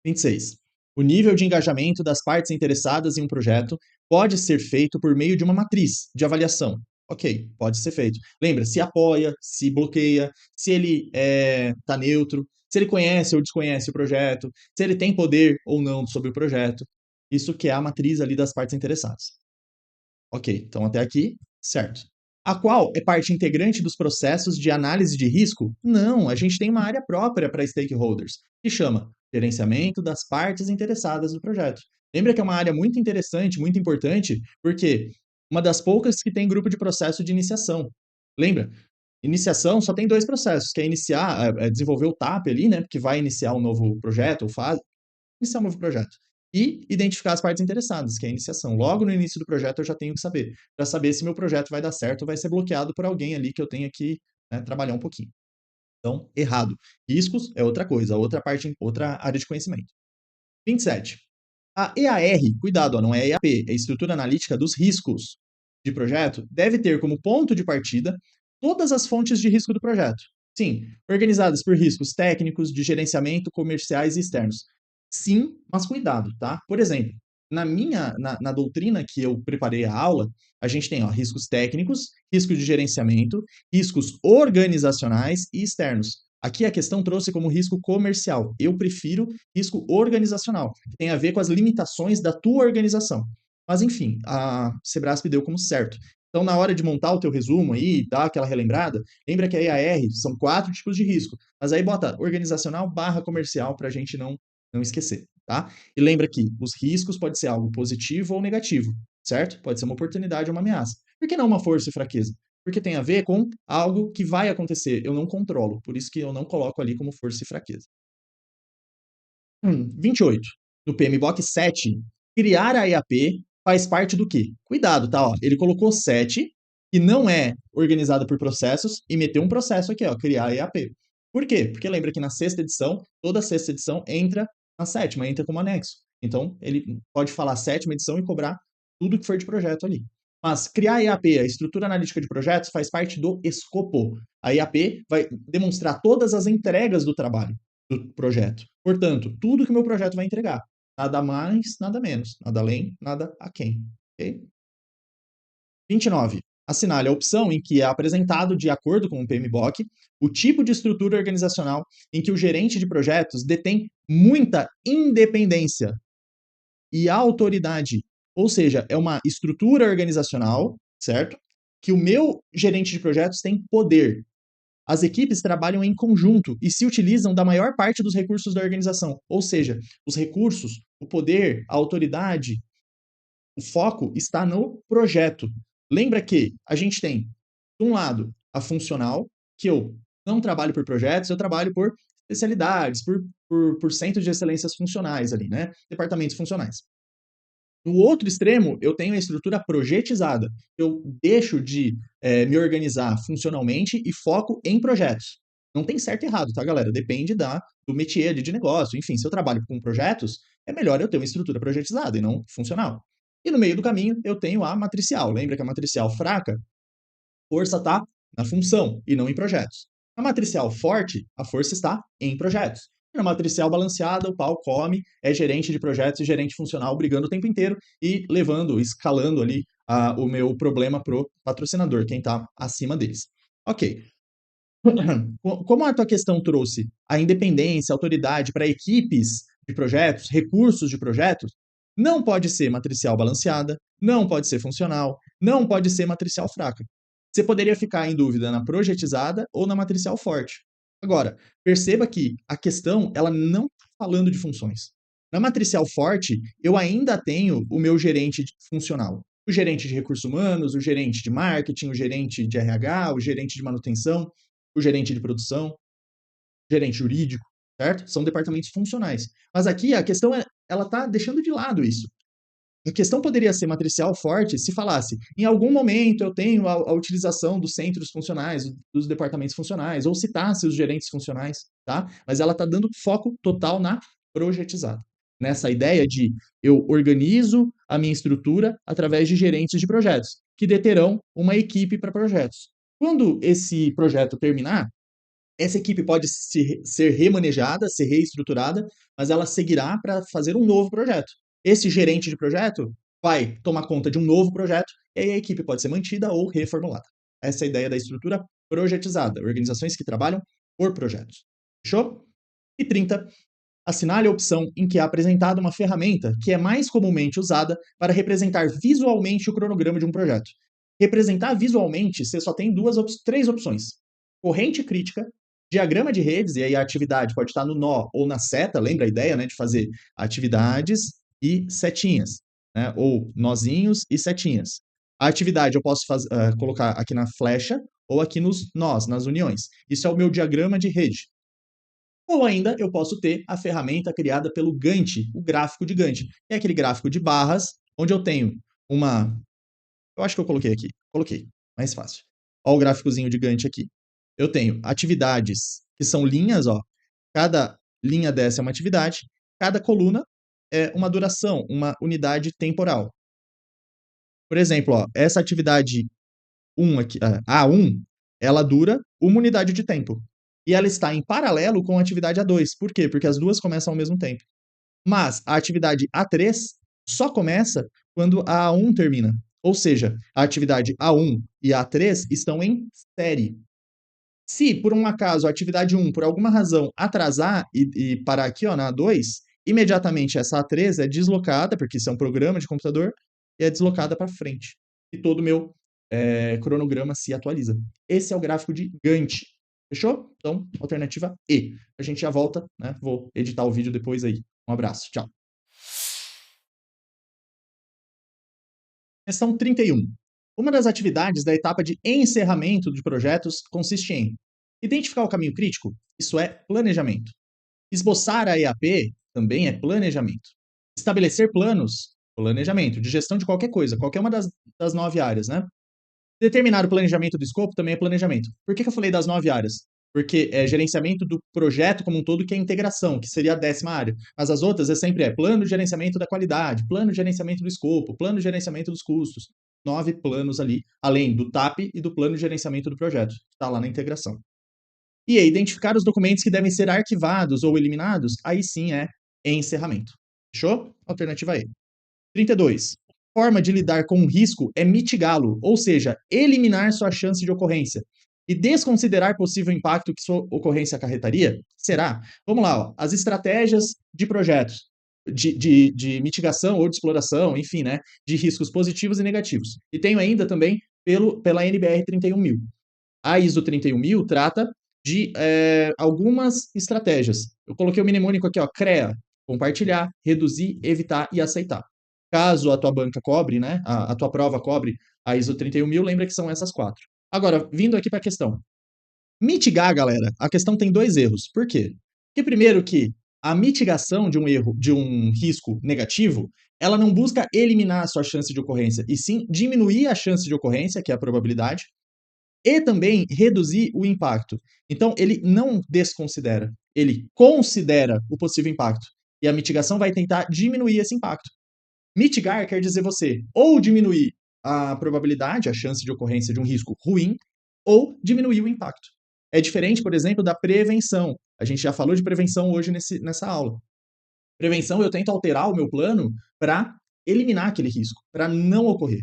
26. O nível de engajamento das partes interessadas em um projeto pode ser feito por meio de uma matriz de avaliação. Ok, pode ser feito. Lembra, se apoia, se bloqueia, se ele está neutro, se ele conhece ou desconhece o projeto, se ele tem poder ou não sobre o projeto. Isso que é a matriz ali das partes interessadas. Ok, então até aqui, certo. A qual é parte integrante dos processos de análise de risco? Não, a gente tem uma área própria para stakeholders, que chama gerenciamento das partes interessadas do projeto. Lembra que é uma área muito interessante, muito importante, porque uma das poucas que tem grupo de processo de iniciação. Lembra? Iniciação só tem 2 processos, que é iniciar, desenvolver o TAP ali, né, que vai iniciar um novo projeto ou fase, iniciar um novo projeto. E identificar as partes interessadas, que é a iniciação. Logo no início do projeto eu já tenho que saber, para saber se meu projeto vai dar certo ou vai ser bloqueado por alguém ali que eu tenha que, né, trabalhar um pouquinho. Então, errado. Riscos é outra coisa, outra parte, outra área de conhecimento. 27. A EAR, cuidado, ó, não é EAP, é Estrutura Analítica dos Riscos de Projeto, deve ter como ponto de partida todas as fontes de risco do projeto. Sim, organizadas por riscos técnicos, de gerenciamento, comerciais e externos. Sim, mas cuidado, tá? Por exemplo, na doutrina que eu preparei a aula, a gente tem ó, riscos técnicos, risco de gerenciamento, riscos organizacionais e externos. Aqui a questão trouxe como risco comercial. Eu prefiro risco organizacional, que tem a ver com as limitações da tua organização. Mas enfim, a Sebrasp deu como certo. Então, na hora de montar o teu resumo aí, dar aquela relembrada, lembra que a EAR são 4 tipos de risco. Mas aí bota organizacional barra comercial para a gente não esquecer, tá? E lembra que os riscos pode ser algo positivo ou negativo, certo? Pode ser uma oportunidade ou uma ameaça. Por que não uma força e fraqueza? Porque tem a ver com algo que vai acontecer, eu não controlo, por isso que eu não coloco ali como força e fraqueza. 28. No PMBOK 7, criar a EAP faz parte do quê? Cuidado, tá? Ó, ele colocou 7, que não é organizada por processos, e meteu um processo aqui, ó, criar a EAP. Por quê? Porque lembra que na sexta edição, toda sexta edição entra na sétima, entra como anexo. Então, ele pode falar sétima edição e cobrar tudo que for de projeto ali. Mas criar a EAP, a Estrutura Analítica de Projetos, faz parte do escopo. A EAP vai demonstrar todas as entregas do trabalho do projeto. Portanto, tudo que o meu projeto vai entregar. Nada mais, nada menos. Nada além, nada aquém. Ok? 29. Assinale a opção em que é apresentado, de acordo com o PMBOK, o tipo de estrutura organizacional em que o gerente de projetos detém muita independência e autoridade. Ou seja, é uma estrutura organizacional, certo? Que o meu gerente de projetos tem poder. As equipes trabalham em conjunto e se utilizam da maior parte dos recursos da organização. Ou seja, os recursos, o poder, a autoridade, o foco está no projeto. Lembra que a gente tem De um lado, a funcional, que eu não trabalho por projetos, eu trabalho por especialidades, por centros de excelências funcionais ali, né? Departamentos funcionais. No outro extremo, eu tenho a estrutura projetizada. Eu deixo de me organizar funcionalmente e foco em projetos. Não tem certo e errado, tá, galera? Depende do métier de negócio. Enfim, se eu trabalho com projetos, é melhor eu ter uma estrutura projetizada e não funcional. E no meio do caminho, eu tenho a matricial. Lembra que a matricial fraca, força está na função e não em projetos. Na matricial forte, a força está em projetos. Na matricial balanceada, o pau come, é gerente de projetos e gerente funcional brigando o tempo inteiro e levando, escalando ali o meu problema pro patrocinador, quem está acima deles. Ok. Como a tua questão trouxe a independência, a autoridade para equipes de projetos, recursos de projetos, não pode ser matricial balanceada, não pode ser funcional, não pode ser matricial fraca. Você poderia ficar em dúvida na projetizada ou na matricial forte. Agora, perceba que a questão ela não está falando de funções. Na matricial forte, eu ainda tenho o meu gerente funcional. O gerente de recursos humanos, o gerente de marketing, o gerente de RH, o gerente de manutenção, o gerente de produção, o gerente jurídico, certo? São departamentos funcionais. Mas aqui a questão ela está deixando de lado isso. A questão poderia ser matricial forte se falasse, em algum momento eu tenho a utilização dos centros funcionais, dos departamentos funcionais, ou citasse os gerentes funcionais, tá? Mas ela está dando foco total na projetizada. Nessa ideia de eu organizo a minha estrutura através de gerentes de projetos, que deterão uma equipe para projetos. Quando esse projeto terminar, essa equipe pode ser remanejada, ser reestruturada, mas ela seguirá para fazer um novo projeto. Esse gerente de projeto vai tomar conta de um novo projeto e aí a equipe pode ser mantida ou reformulada. Essa é a ideia da estrutura projetizada, organizações que trabalham por projetos. Fechou? E 30, assinale a opção em que é apresentada uma ferramenta que é mais comumente usada para representar visualmente o cronograma de um projeto. Representar visualmente, você só tem três opções: corrente crítica, diagrama de redes, e aí a atividade pode estar no nó ou na seta, lembra a ideia, né, de fazer atividades e setinhas, né, ou nozinhos e setinhas. A atividade eu posso colocar aqui na flecha ou aqui nos nós, nas uniões. Isso é o meu diagrama de rede. Ou ainda eu posso ter a ferramenta criada pelo Gantt, o gráfico de Gantt. É aquele gráfico de barras, onde eu tenho uma. Eu acho que eu coloquei aqui. Coloquei. Mais fácil. Olha o gráficozinho de Gantt aqui. Eu tenho atividades que são linhas, ó. Cada linha dessa é uma atividade. Cada coluna é uma duração, uma unidade temporal. Por exemplo, ó, essa atividade 1 aqui, A1, ela dura uma unidade de tempo. E ela está em paralelo com a atividade A2. Por quê? Porque as duas começam ao mesmo tempo. Mas a atividade A3 só começa quando a A1 termina. Ou seja, a atividade A1 e a A3 estão em série. Se, por um acaso, a atividade 1, por alguma razão, atrasar e parar aqui ó, na A2, imediatamente essa A3 é deslocada, porque isso é um programa de computador, e é deslocada para frente. E todo o meu cronograma se atualiza. Esse é o gráfico de Gantt. Fechou? Então, alternativa E. A gente já volta, né? Vou editar o vídeo depois aí. Um abraço, tchau. Questão 31. Uma das atividades da etapa de encerramento de projetos consiste em identificar o caminho crítico, isso é planejamento. Esboçar a EAP também é planejamento. Estabelecer planos, planejamento, de gestão de qualquer coisa, qualquer uma das 9 áreas, né? Determinar o planejamento do escopo também é planejamento. Por que eu falei das 9 áreas? Porque é gerenciamento do projeto como um todo, que é integração, que seria a 10ª área. Mas as outras sempre plano de gerenciamento da qualidade, plano de gerenciamento do escopo, plano de gerenciamento dos custos. 9 planos ali, além do TAP e do plano de gerenciamento do projeto, que está lá na integração. E aí, identificar os documentos que devem ser arquivados ou eliminados, aí sim é encerramento. Fechou? Alternativa E. 32. Forma de lidar com o risco é mitigá-lo, ou seja, eliminar sua chance de ocorrência. E desconsiderar possível impacto que sua ocorrência acarretaria? Será? Vamos lá, ó. As estratégias de projetos, de mitigação ou de exploração, enfim, né, de riscos positivos e negativos. E tenho ainda também pela NBR 31000. A ISO 31000 trata de algumas estratégias. Eu coloquei o mnemônico aqui, ó, CREA, compartilhar, reduzir, evitar e aceitar. Caso a tua banca cobre, né, a tua prova cobre a ISO 31000, lembra que são essas 4. Agora, vindo aqui para a questão. Mitigar, galera, a questão tem dois erros. Por quê? Porque primeiro que a mitigação de um erro, de um risco negativo, ela não busca eliminar a sua chance de ocorrência, e sim diminuir a chance de ocorrência, que é a probabilidade, e também reduzir o impacto. Então, ele não desconsidera, ele considera o possível impacto. E a mitigação vai tentar diminuir esse impacto. Mitigar quer dizer você ou diminuir a probabilidade, a chance de ocorrência de um risco ruim, ou diminuir o impacto. É diferente, por exemplo, da prevenção. A gente já falou de prevenção hoje nessa aula. Prevenção, eu tento alterar o meu plano para eliminar aquele risco, para não ocorrer.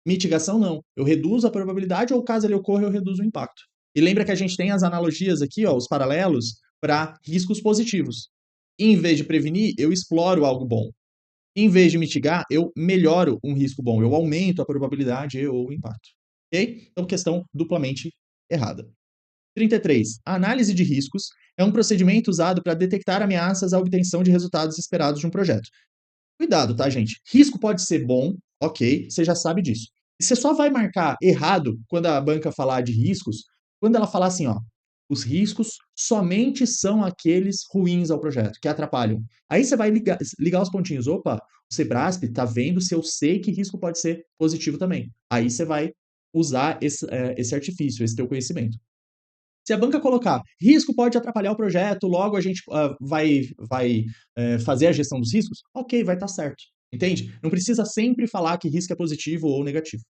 Mitigação, não. Eu reduzo a probabilidade ou, caso ele ocorra, eu reduzo o impacto. E lembra que a gente tem as analogias aqui, ó, os paralelos, para riscos positivos. Em vez de prevenir, eu exploro algo bom. Em vez de mitigar, eu melhoro um risco bom, eu aumento a probabilidade e ou o impacto. Ok? Então, questão duplamente errada. 33. A análise de riscos é um procedimento usado para detectar ameaças à obtenção de resultados esperados de um projeto. Cuidado, tá, gente? Risco pode ser bom, ok, você já sabe disso. E você só vai marcar errado quando a banca falar de riscos, quando ela falar assim, ó, os riscos somente são aqueles ruins ao projeto, que atrapalham. Aí você vai ligar os pontinhos. Opa, o Sebrasp tá vendo se eu sei que risco pode ser positivo também. Aí você vai usar esse artifício, esse teu conhecimento. Se a banca colocar risco pode atrapalhar o projeto, logo a gente vai fazer a gestão dos riscos, ok, vai estar certo. Entende? Não precisa sempre falar que risco é positivo ou negativo.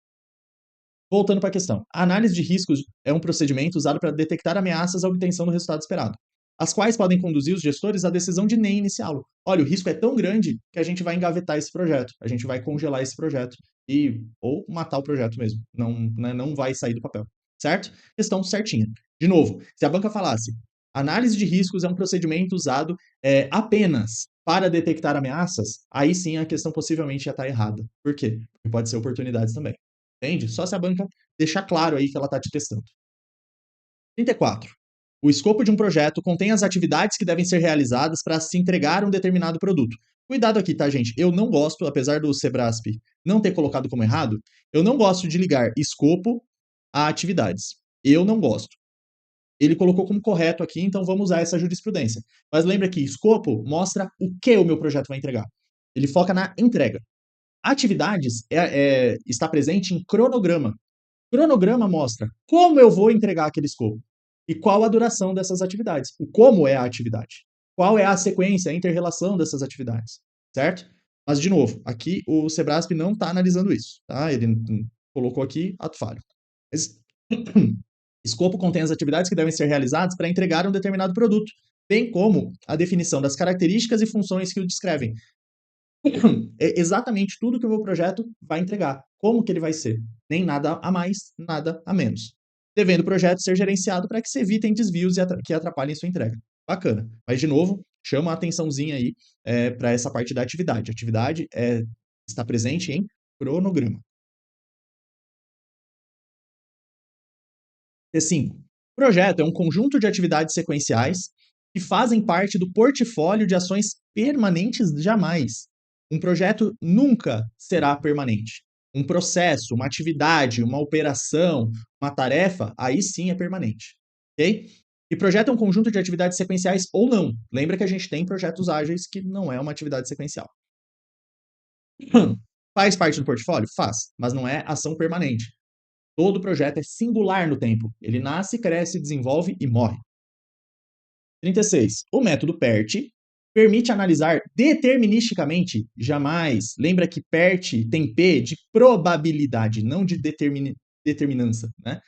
Voltando para a questão. A análise de riscos é um procedimento usado para detectar ameaças à obtenção do resultado esperado, as quais podem conduzir os gestores à decisão de nem iniciá-lo. Olha, o risco é tão grande que a gente vai engavetar esse projeto, a gente vai congelar esse projeto ou matar o projeto mesmo. Não, né, não vai sair do papel. Certo? Questão certinha. De novo, se a banca falasse análise de riscos é um procedimento usado apenas para detectar ameaças, aí sim a questão possivelmente já está errada. Por quê? Porque pode ser oportunidades também. Entende? Só se a banca deixar claro aí que ela está te testando. 34. O escopo de um projeto contém as atividades que devem ser realizadas para se entregar um determinado produto. Cuidado aqui, tá, gente? Eu não gosto, apesar do Sebrasp não ter colocado como errado, eu não gosto de ligar escopo a atividades. Eu não gosto. Ele colocou como correto aqui, então vamos usar essa jurisprudência. Mas lembra que escopo mostra o que o meu projeto vai entregar. Ele foca na entrega. Atividades está presente em cronograma. Cronograma mostra como eu vou entregar aquele escopo e qual a duração dessas atividades. O como é a atividade. Qual é a sequência, a inter-relação dessas atividades. Certo? Mas, de novo, aqui o Sebrasp não está analisando isso. Tá? Ele colocou aqui ato falho. Mas, escopo contém as atividades que devem ser realizadas para entregar um determinado produto, bem como a definição das características e funções que o descrevem. É exatamente tudo que o meu projeto vai entregar. Como que ele vai ser? Nem nada a mais, nada a menos. Devendo o projeto ser gerenciado para que se evitem desvios que atrapalhem sua entrega. Bacana. Mas, de novo, chama a atençãozinha aí para essa parte da atividade. A atividade está presente em cronograma. T5. Projeto é um conjunto de atividades sequenciais que fazem parte do portfólio de ações permanentes jamais. Um projeto nunca será permanente. Um processo, uma atividade, uma operação, uma tarefa, aí sim é permanente. Ok? E projeto é um conjunto de atividades sequenciais ou não. Lembra que a gente tem projetos ágeis que não é uma atividade sequencial. Faz parte do portfólio? Faz, mas não é ação permanente. Todo projeto é singular no tempo. Ele nasce, cresce, desenvolve e morre. 36. O método PERT permite analisar deterministicamente, jamais. Lembra que PERT tem P de probabilidade, não de determinança, né?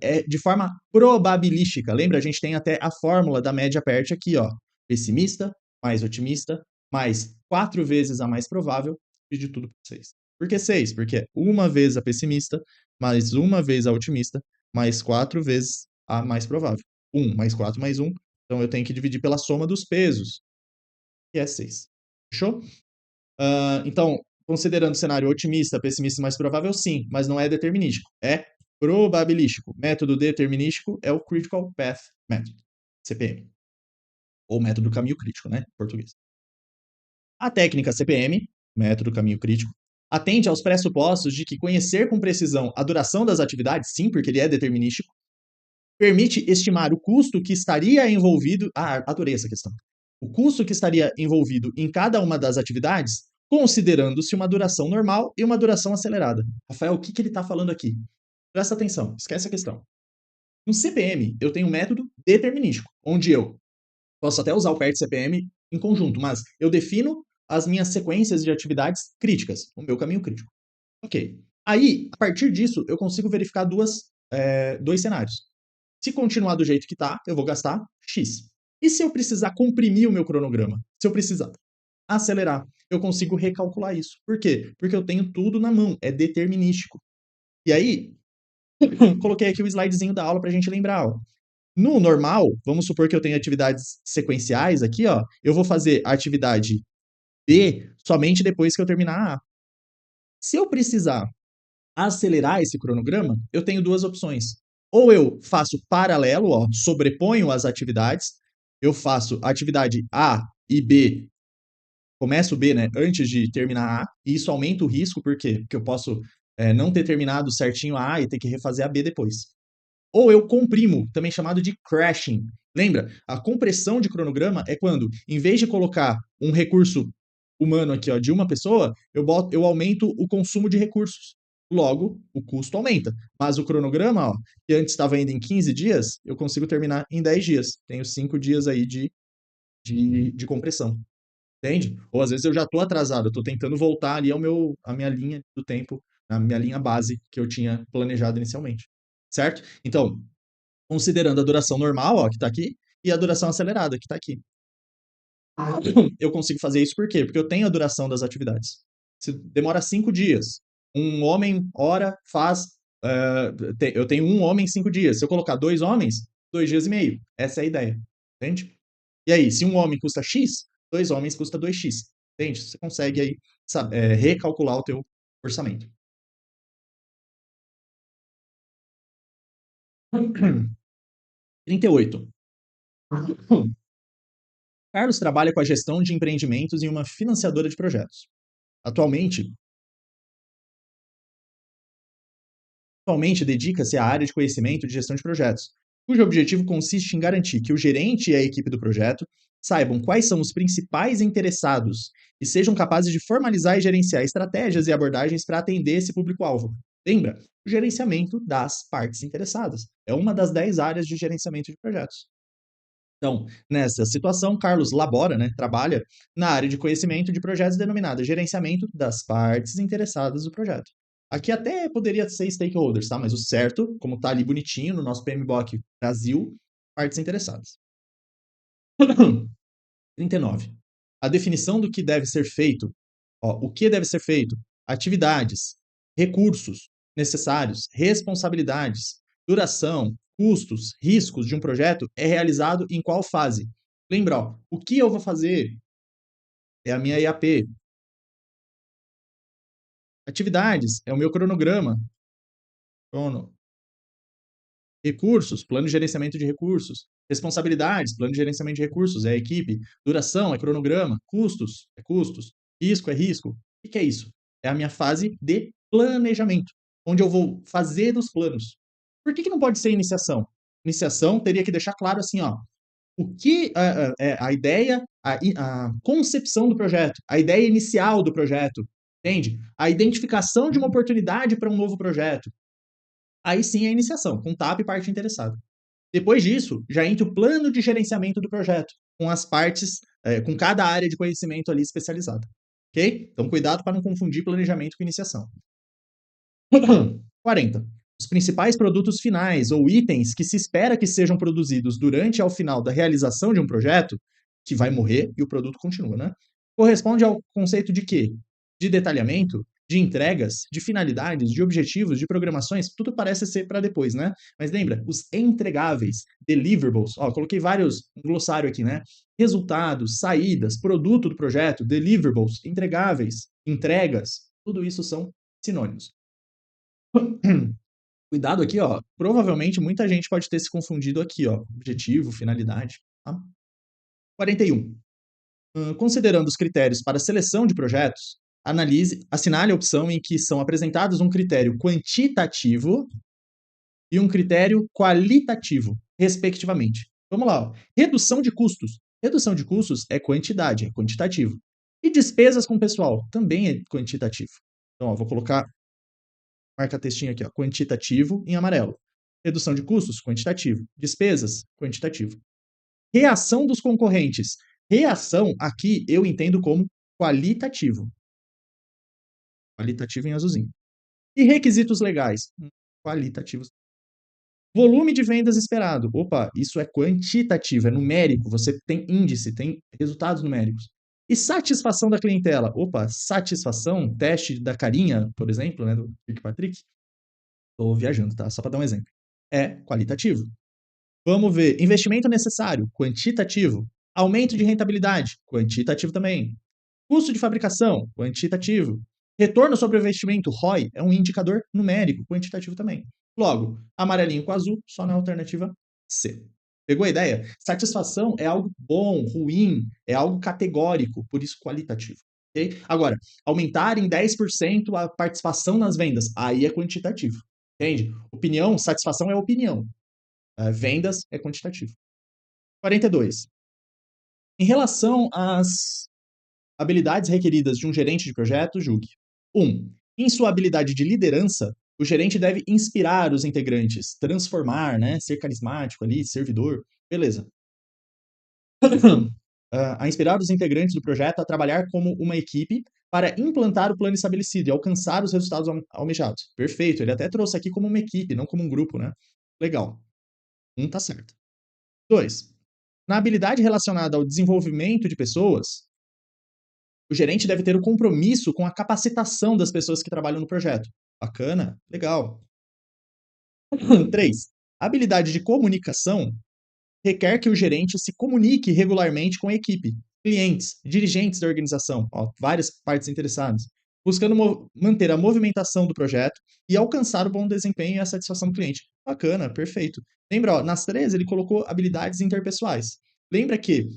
É de forma probabilística. Lembra, a gente tem até a fórmula da média PERT aqui, ó. Pessimista, mais otimista, mais 4 vezes a mais provável, e de tudo por 6. Por que 6? Porque é uma vez a pessimista, mais uma vez a otimista, mais 4 vezes a mais provável. 1 mais 4 mais 1. Então eu tenho que dividir pela soma dos pesos, que é 6. Fechou? Então, considerando o cenário otimista, pessimista e mais provável, sim, mas não é determinístico. É probabilístico. Método determinístico é o Critical Path Method, CPM. Ou método caminho crítico, né? Em português. A técnica CPM, método caminho crítico, Atende aos pressupostos de que conhecer com precisão a duração das atividades, sim, porque ele é determinístico, permite estimar o custo que estaria envolvido. Ah, adorei essa questão. O custo que estaria envolvido em cada uma das atividades, considerando-se uma duração normal e uma duração acelerada. Rafael, o que ele está falando aqui? Presta atenção, esquece a questão. No CPM, eu tenho um método determinístico, onde eu posso até usar o PERT CPM em conjunto, mas eu defino as minhas sequências de atividades críticas, o meu caminho crítico. Ok. Aí, a partir disso, eu consigo verificar dois cenários. Se continuar do jeito que está, eu vou gastar X. E se eu precisar comprimir o meu cronograma? Se eu precisar acelerar, eu consigo recalcular isso. Por quê? Porque eu tenho tudo na mão, é determinístico. E aí, coloquei aqui o slidezinho da aula para a gente lembrar. Ó. No normal, vamos supor que eu tenha atividades sequenciais aqui, ó. Eu vou fazer a atividade B somente depois que eu terminar a A. Se eu precisar acelerar esse cronograma, eu tenho duas opções. Ou eu faço paralelo, ó, sobreponho as atividades, eu faço a atividade A e B, começo B, né, antes de terminar A, e isso aumenta o risco, por quê? Porque eu posso não ter terminado certinho a A e ter que refazer a B depois. Ou eu comprimo, também chamado de crashing. Lembra? A compressão de cronograma é quando, em vez de colocar um recurso humano aqui, ó, de uma pessoa, eu aumento o consumo de recursos. Logo, o custo aumenta. Mas o cronograma, ó, que antes estava indo em 15 dias, eu consigo terminar em 10 dias. Tenho 5 dias aí de compressão. Entende? Ou às vezes eu já estou atrasado, eu estou tentando voltar ali à minha linha do tempo, à minha linha base que eu tinha planejado inicialmente. Certo? Então, considerando a duração normal, ó, que está aqui, e a duração acelerada, que está aqui. Eu consigo fazer isso por quê? Porque eu tenho a duração das atividades. Se demora 5 dias. Um homem, hora, faz. Eu tenho um homem em 5 dias. Se eu colocar 2 homens, 2 dias e meio. Essa é a ideia. Entende? E aí, se um homem custa X, 2 homens custa 2X. Entende? Você consegue aí recalcular o teu orçamento. 38. Carlos trabalha com a gestão de empreendimentos em uma financiadora de projetos. Atualmente dedica-se à área de conhecimento de gestão de projetos, cujo objetivo consiste em garantir que o gerente e a equipe do projeto saibam quais são os principais interessados e sejam capazes de formalizar e gerenciar estratégias e abordagens para atender esse público-alvo. Lembra? O gerenciamento das partes interessadas. É uma das 10 áreas de gerenciamento de projetos. Então, nessa situação, Carlos labora, né, trabalha na área de conhecimento de projetos denominada gerenciamento das partes interessadas do projeto. Aqui até poderia ser stakeholders, tá? Mas o certo, como tá ali bonitinho no nosso PMBOK Brasil, partes interessadas. 39. A definição do que deve ser feito. Ó, o que deve ser feito? Atividades, recursos necessários, responsabilidades, duração, custos, riscos de um projeto é realizado em qual fase? Lembra, ó, o que eu vou fazer é a minha EAP. Atividades é o meu cronograma. Crono. Recursos, plano de gerenciamento de recursos. Responsabilidades, plano de gerenciamento de recursos, é a equipe. Duração, é cronograma. Custos, é custos. Risco, é risco. O que é isso? É a minha fase de planejamento, onde eu vou fazer os planos. Por que não pode ser iniciação? Iniciação teria que deixar claro assim, ó, o que a ideia, a concepção do projeto, a ideia inicial do projeto, entende? A identificação de uma oportunidade para um novo projeto. Aí sim é a iniciação, com TAP e parte interessada. Depois disso, já entra o plano de gerenciamento do projeto, com as partes, com cada área de conhecimento ali especializada. Ok? Então, cuidado para não confundir planejamento com iniciação. 40. Os principais produtos finais ou itens que se espera que sejam produzidos durante ao final da realização de um projeto, que vai morrer e o produto continua, né? Corresponde ao conceito de quê? De detalhamento, de entregas, de finalidades, de objetivos, de programações, tudo parece ser para depois, né? Mas lembra, os entregáveis, deliverables, ó, coloquei vários, um glossário aqui, né? Resultados, saídas, produto do projeto, deliverables, entregáveis, entregas, tudo isso são sinônimos. Cuidado aqui, ó. Provavelmente muita gente pode ter se confundido aqui, ó. Objetivo, finalidade. Tá? 41. Considerando os critérios para seleção de projetos, assinale a opção em que são apresentados um critério quantitativo e um critério qualitativo, respectivamente. Vamos lá, ó. Redução de custos. Redução de custos é quantidade, é quantitativo. E despesas com pessoal também é quantitativo. Então, ó, vou colocar, marca textinho aqui, ó, quantitativo em amarelo. Redução de custos, quantitativo. Despesas, quantitativo. Reação dos concorrentes. Reação aqui eu entendo como qualitativo. Qualitativo em azulzinho. E requisitos legais. Qualitativos. Volume de vendas esperado. Opa, isso é quantitativo, é numérico. Você tem índice, tem resultados numéricos. E satisfação da clientela. Opa, satisfação, teste da carinha, por exemplo, né, do Kirkpatrick. Estou viajando, tá? Só para dar um exemplo. É qualitativo. Vamos ver. Investimento necessário, quantitativo. Aumento de rentabilidade, quantitativo também. Custo de fabricação, quantitativo. Retorno sobre o investimento, ROI, é um indicador numérico, quantitativo também. Logo, amarelinho com azul, só na alternativa C. Pegou a ideia? Satisfação é algo bom, ruim, é algo categórico, por isso qualitativo. Okay? Agora, aumentar em 10% a participação nas vendas, aí é quantitativo. Entende? Opinião, satisfação é opinião. Vendas é quantitativo. 42. Em relação às habilidades requeridas de um gerente de projeto, julgue. 1. Em sua habilidade de liderança, o gerente deve inspirar os integrantes, transformar, né, ser carismático ali, servidor, beleza. A inspirar os integrantes do projeto a trabalhar como uma equipe para implantar o plano estabelecido e alcançar os resultados almejados. Perfeito, ele até trouxe aqui como uma equipe, não como um grupo, né? Legal. Tá certo. 2. Na habilidade relacionada ao desenvolvimento de pessoas, o gerente deve ter o compromisso com a capacitação das pessoas que trabalham no projeto. Bacana, legal. 3. A habilidade de comunicação requer que o gerente se comunique regularmente com a equipe, clientes, dirigentes da organização, ó, várias partes interessadas, buscando manter a movimentação do projeto e alcançar o bom desempenho e a satisfação do cliente. Bacana, perfeito. Lembra, ó, nas 3 ele colocou habilidades interpessoais. Lembra que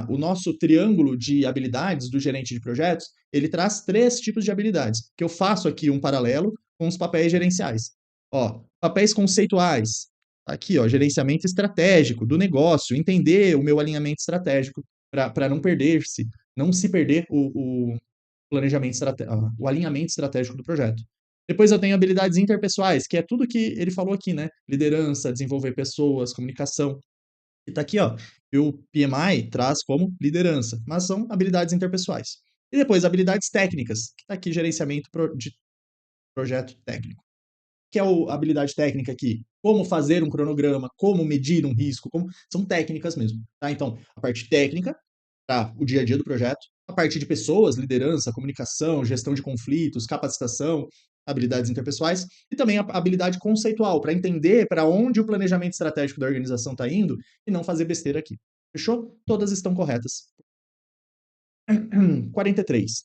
o nosso triângulo de habilidades do gerente de projetos, ele traz 3 tipos de habilidades, que eu faço aqui um paralelo com os papéis gerenciais. Ó, papéis conceituais, aqui, ó, gerenciamento estratégico do negócio, entender o meu alinhamento estratégico para não se perder o planejamento o alinhamento estratégico do projeto. Depois eu tenho habilidades interpessoais, que é tudo que ele falou aqui, né? Liderança, desenvolver pessoas, comunicação. E tá aqui, ó, o PMI traz como liderança, mas são habilidades interpessoais. E depois habilidades técnicas, que tá aqui gerenciamento de projeto técnico. Que é a habilidade técnica aqui? Como fazer um cronograma, como medir um risco, são técnicas mesmo, tá? Então, a parte técnica, para o dia a dia do projeto, a parte de pessoas, liderança, comunicação, gestão de conflitos, capacitação, habilidades interpessoais, e também a habilidade conceitual, para entender para onde o planejamento estratégico da organização está indo e não fazer besteira aqui. Fechou? Todas estão corretas. 43.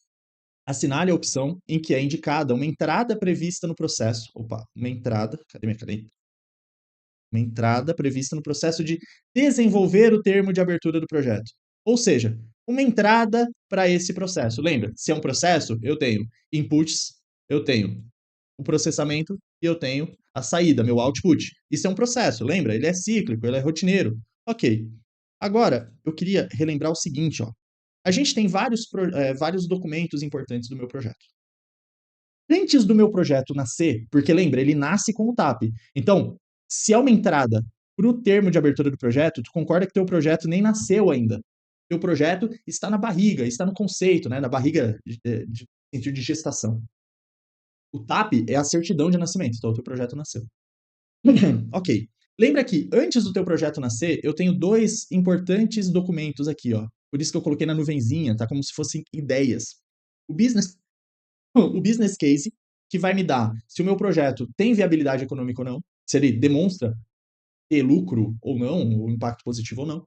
Assinale a opção em que é indicada uma entrada prevista no processo. Opa, uma entrada. Cadê minha caneta? Uma entrada prevista no processo de desenvolver o termo de abertura do projeto. Ou seja, uma entrada para esse processo. Lembra, se é um processo, eu tenho inputs, eu tenho o processamento e eu tenho a saída, meu output. Isso é um processo, lembra? Ele é cíclico, ele é rotineiro. Ok. Agora, eu queria relembrar o seguinte, ó. A gente tem vários documentos importantes do meu projeto. Antes do meu projeto nascer, porque lembra, ele nasce com o TAP. Então, se é uma entrada para o termo de abertura do projeto, tu concorda que teu projeto nem nasceu ainda. Teu projeto está na barriga, está no conceito, né, na barriga de sentido de gestação. O TAP é a certidão de nascimento, então o teu projeto nasceu. Ok. Lembra que antes do teu projeto nascer, eu tenho 2 importantes documentos aqui, ó. Por isso que eu coloquei na nuvenzinha, tá? Como se fossem ideias. O business, o business case, que vai me dar se o meu projeto tem viabilidade econômica ou não, se ele demonstra ter lucro ou não, ou impacto positivo ou não.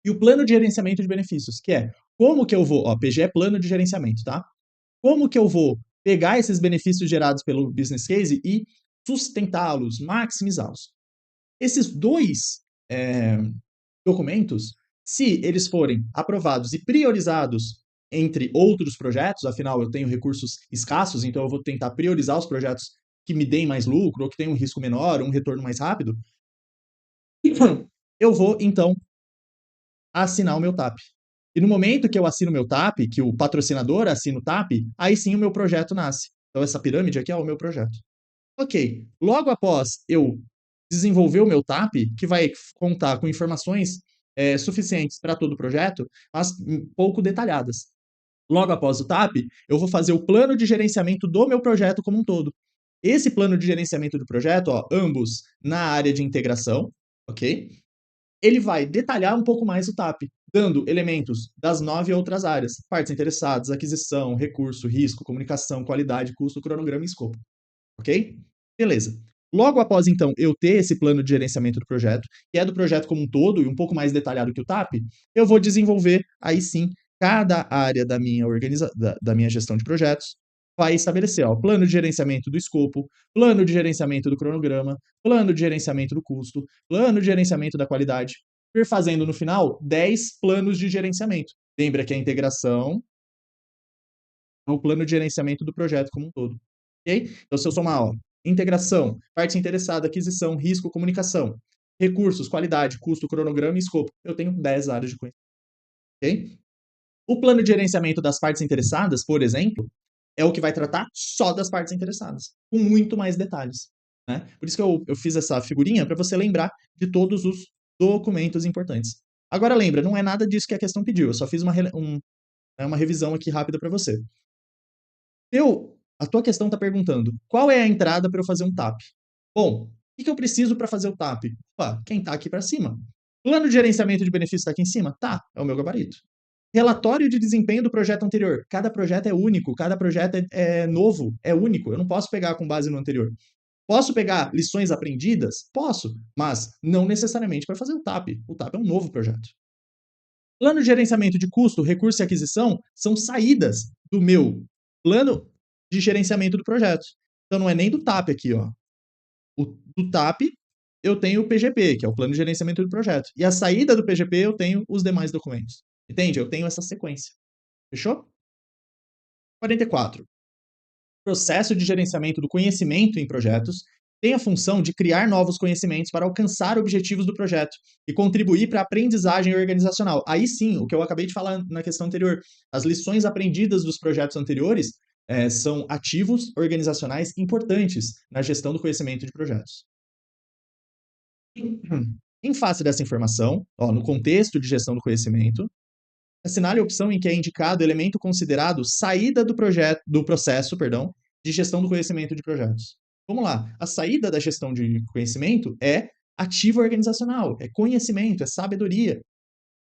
E o plano de gerenciamento de benefícios, que é como que eu vou, ó, PG é plano de gerenciamento, tá? Como que eu vou pegar esses benefícios gerados pelo business case e sustentá-los, maximizá-los. Esses 2 documentos, se eles forem aprovados e priorizados entre outros projetos, afinal eu tenho recursos escassos, então eu vou tentar priorizar os projetos que me deem mais lucro, ou que tenham um risco menor, um retorno mais rápido, eu vou, então, assinar o meu TAP. E no momento que eu assino o meu TAP, que o patrocinador assina o TAP, aí sim o meu projeto nasce. Então essa pirâmide aqui é o meu projeto. Ok, logo após eu desenvolver o meu TAP, que vai contar com informações suficientes para todo o projeto, mas pouco detalhadas. Logo após o TAP, eu vou fazer o plano de gerenciamento do meu projeto como um todo. Esse plano de gerenciamento do projeto, ó, ambos na área de integração, ok? Ele vai detalhar um pouco mais o TAP, dando elementos das 9 outras áreas: partes interessadas, aquisição, recurso, risco, comunicação, qualidade, custo, cronograma e escopo. Ok? Beleza. Logo após, então, eu ter esse plano de gerenciamento do projeto, que é do projeto como um todo e um pouco mais detalhado que o TAP, eu vou desenvolver, aí sim, cada área da minha gestão de projetos vai estabelecer, ó, plano de gerenciamento do escopo, plano de gerenciamento do cronograma, plano de gerenciamento do custo, plano de gerenciamento da qualidade, e fazendo no final 10 planos de gerenciamento. Lembra que a integração é o plano de gerenciamento do projeto como um todo. Ok? Então, se eu somar, ó, integração, parte interessada, aquisição, risco, comunicação, recursos, qualidade, custo, cronograma e escopo, eu tenho 10 áreas de conhecimento. Ok? O plano de gerenciamento das partes interessadas, por exemplo, é o que vai tratar só das partes interessadas, com muito mais detalhes. Né? Por isso que eu fiz essa figurinha para você lembrar de todos os documentos importantes. Agora lembra, não é nada disso que a questão pediu, eu só fiz uma revisão aqui rápida para você. A tua questão está perguntando, qual é a entrada para eu fazer um TAP? Bom, o que eu preciso para fazer o TAP? Opa, quem está aqui para cima? Plano de gerenciamento de benefícios está aqui em cima? Tá, é o meu gabarito. Relatório de desempenho do projeto anterior. Cada projeto é único, cada projeto é novo, é único. Eu não posso pegar com base no anterior. Posso pegar lições aprendidas? Posso, mas não necessariamente para fazer o TAP. O TAP é um novo projeto. Plano de gerenciamento de custo, recurso e aquisição são saídas do meu plano de gerenciamento do projeto. Então não é nem do TAP aqui, ó. Do TAP eu tenho o PGP, que é o plano de gerenciamento do projeto. E a saída do PGP eu tenho os demais documentos. Entende? Eu tenho essa sequência. Fechou? 44. Processo de gerenciamento do conhecimento em projetos tem a função de criar novos conhecimentos para alcançar objetivos do projeto e contribuir para a aprendizagem organizacional. Aí sim, o que eu acabei de falar na questão anterior, as lições aprendidas dos projetos anteriores são ativos organizacionais importantes na gestão do conhecimento de projetos. Em face dessa informação, ó, no contexto de gestão do conhecimento, assinale a opção em que é indicado o elemento considerado saída do processo, perdão, de gestão do conhecimento de projetos. Vamos lá. A saída da gestão de conhecimento é ativo organizacional, é conhecimento, é sabedoria.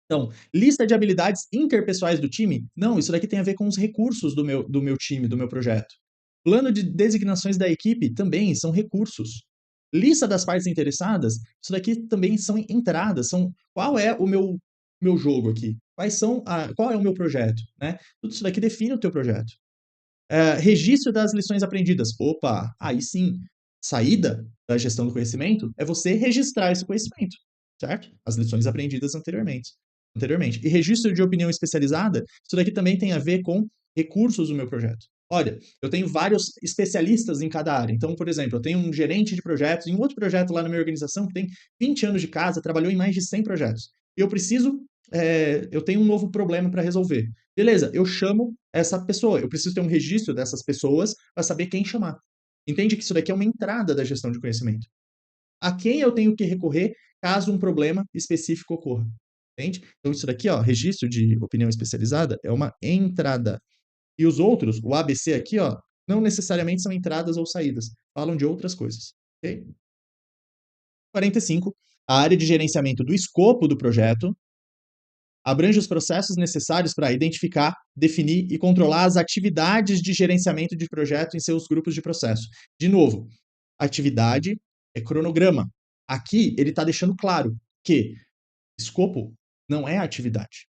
Então, lista de habilidades interpessoais do time? Não, isso daqui tem a ver com os recursos do meu time, do meu projeto. Plano de designações da equipe também são recursos. Lista das partes interessadas? Isso daqui também são entradas, são qual é o meu jogo aqui? Qual é o meu projeto? Né? Tudo isso daqui define o teu projeto. Registro das lições aprendidas. Opa, aí sim, saída da gestão do conhecimento é você registrar esse conhecimento, certo? As lições aprendidas anteriormente. E registro de opinião especializada, isso daqui também tem a ver com recursos do meu projeto. Olha, eu tenho vários especialistas em cada área. Então, por exemplo, eu tenho um gerente de projetos em um outro projeto lá na minha organização que tem 20 anos de casa, trabalhou em mais de 100 projetos. E eu tenho um novo problema para resolver. Beleza, eu chamo essa pessoa. Eu preciso ter um registro dessas pessoas para saber quem chamar. Entende que isso daqui é uma entrada da gestão de conhecimento. A quem eu tenho que recorrer caso um problema específico ocorra. Entende? Então, isso daqui, ó, registro de opinião especializada, é uma entrada. E os outros, o ABC aqui, ó, não necessariamente são entradas ou saídas. Falam de outras coisas. Ok? 45. A área de gerenciamento do escopo do projeto abrange os processos necessários para identificar, definir e controlar as atividades de gerenciamento de projeto em seus grupos de processo. De novo, atividade é cronograma. Aqui ele está deixando claro que escopo não é atividade.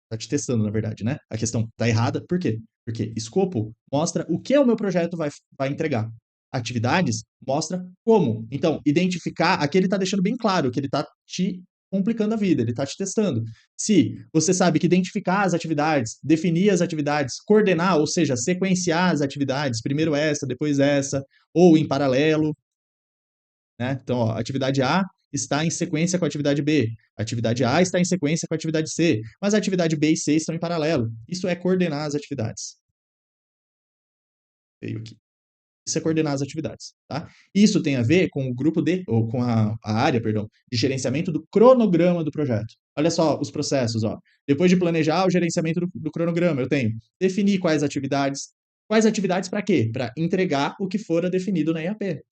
Está te testando, na verdade, né? A questão está errada. Por quê? Porque escopo mostra o que o meu projeto vai entregar. Atividades mostra como. Então, identificar, aqui ele está deixando bem claro que ele está te complicando a vida, ele está te testando. Se você sabe que identificar as atividades, definir as atividades, coordenar, ou seja, sequenciar as atividades, primeiro essa, depois essa, ou em paralelo, né? Então, ó, atividade A está em sequência com a atividade B, a atividade A está em sequência com a atividade C, mas a atividade B e C estão em paralelo. Isso é coordenar as atividades. Veio aqui. Isso é coordenar as atividades, tá? Isso tem a ver com o grupo D, ou com a área, perdão, de gerenciamento do cronograma do projeto. Olha só os processos, ó. Depois de planejar o gerenciamento do cronograma, eu tenho definir quais atividades para quê? Para entregar o que fora definido na EAP.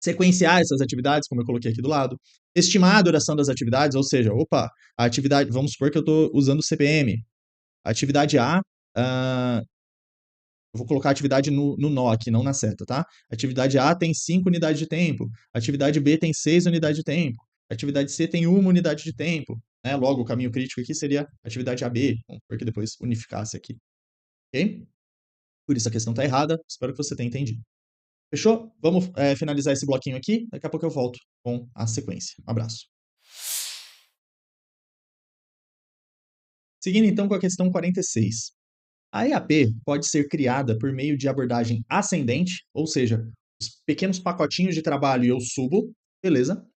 Sequenciar essas atividades, como eu coloquei aqui do lado. Estimar a duração das atividades, ou seja, opa, a atividade, vamos supor que eu estou usando o CPM. A atividade A, eu vou colocar a atividade no nó aqui, não na seta, tá? Atividade A tem 5 unidades de tempo, atividade B tem 6 unidades de tempo, atividade C tem 1 unidade de tempo, né? Logo, o caminho crítico aqui seria atividade AB, vamos supor que depois unificasse aqui, ok? Por isso a questão está errada, espero que você tenha entendido. Fechou? Vamos finalizar esse bloquinho aqui, daqui a pouco eu volto com a sequência. Um abraço. Seguindo então com a questão 46. A EAP pode ser criada por meio de abordagem ascendente, ou seja, os pequenos pacotinhos de trabalho eu subo, beleza?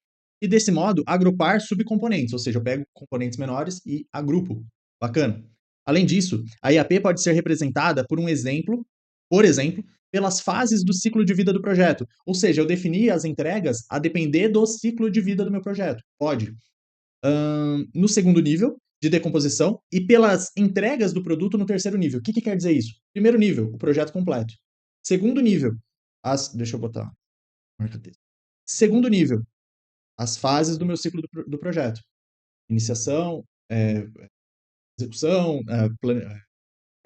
E desse modo, agrupar subcomponentes, ou seja, eu pego componentes menores e agrupo. Bacana. Além disso, a EAP pode ser representada por exemplo, pelas fases do ciclo de vida do projeto. Ou seja, eu defini as entregas a depender do ciclo de vida do meu projeto. Pode. No segundo nível de decomposição e pelas entregas do produto no terceiro nível. O que quer dizer isso? Primeiro nível, o projeto completo. Segundo nível, deixa eu botar marca texto. Segundo nível, as fases do meu ciclo do projeto. Iniciação, execução,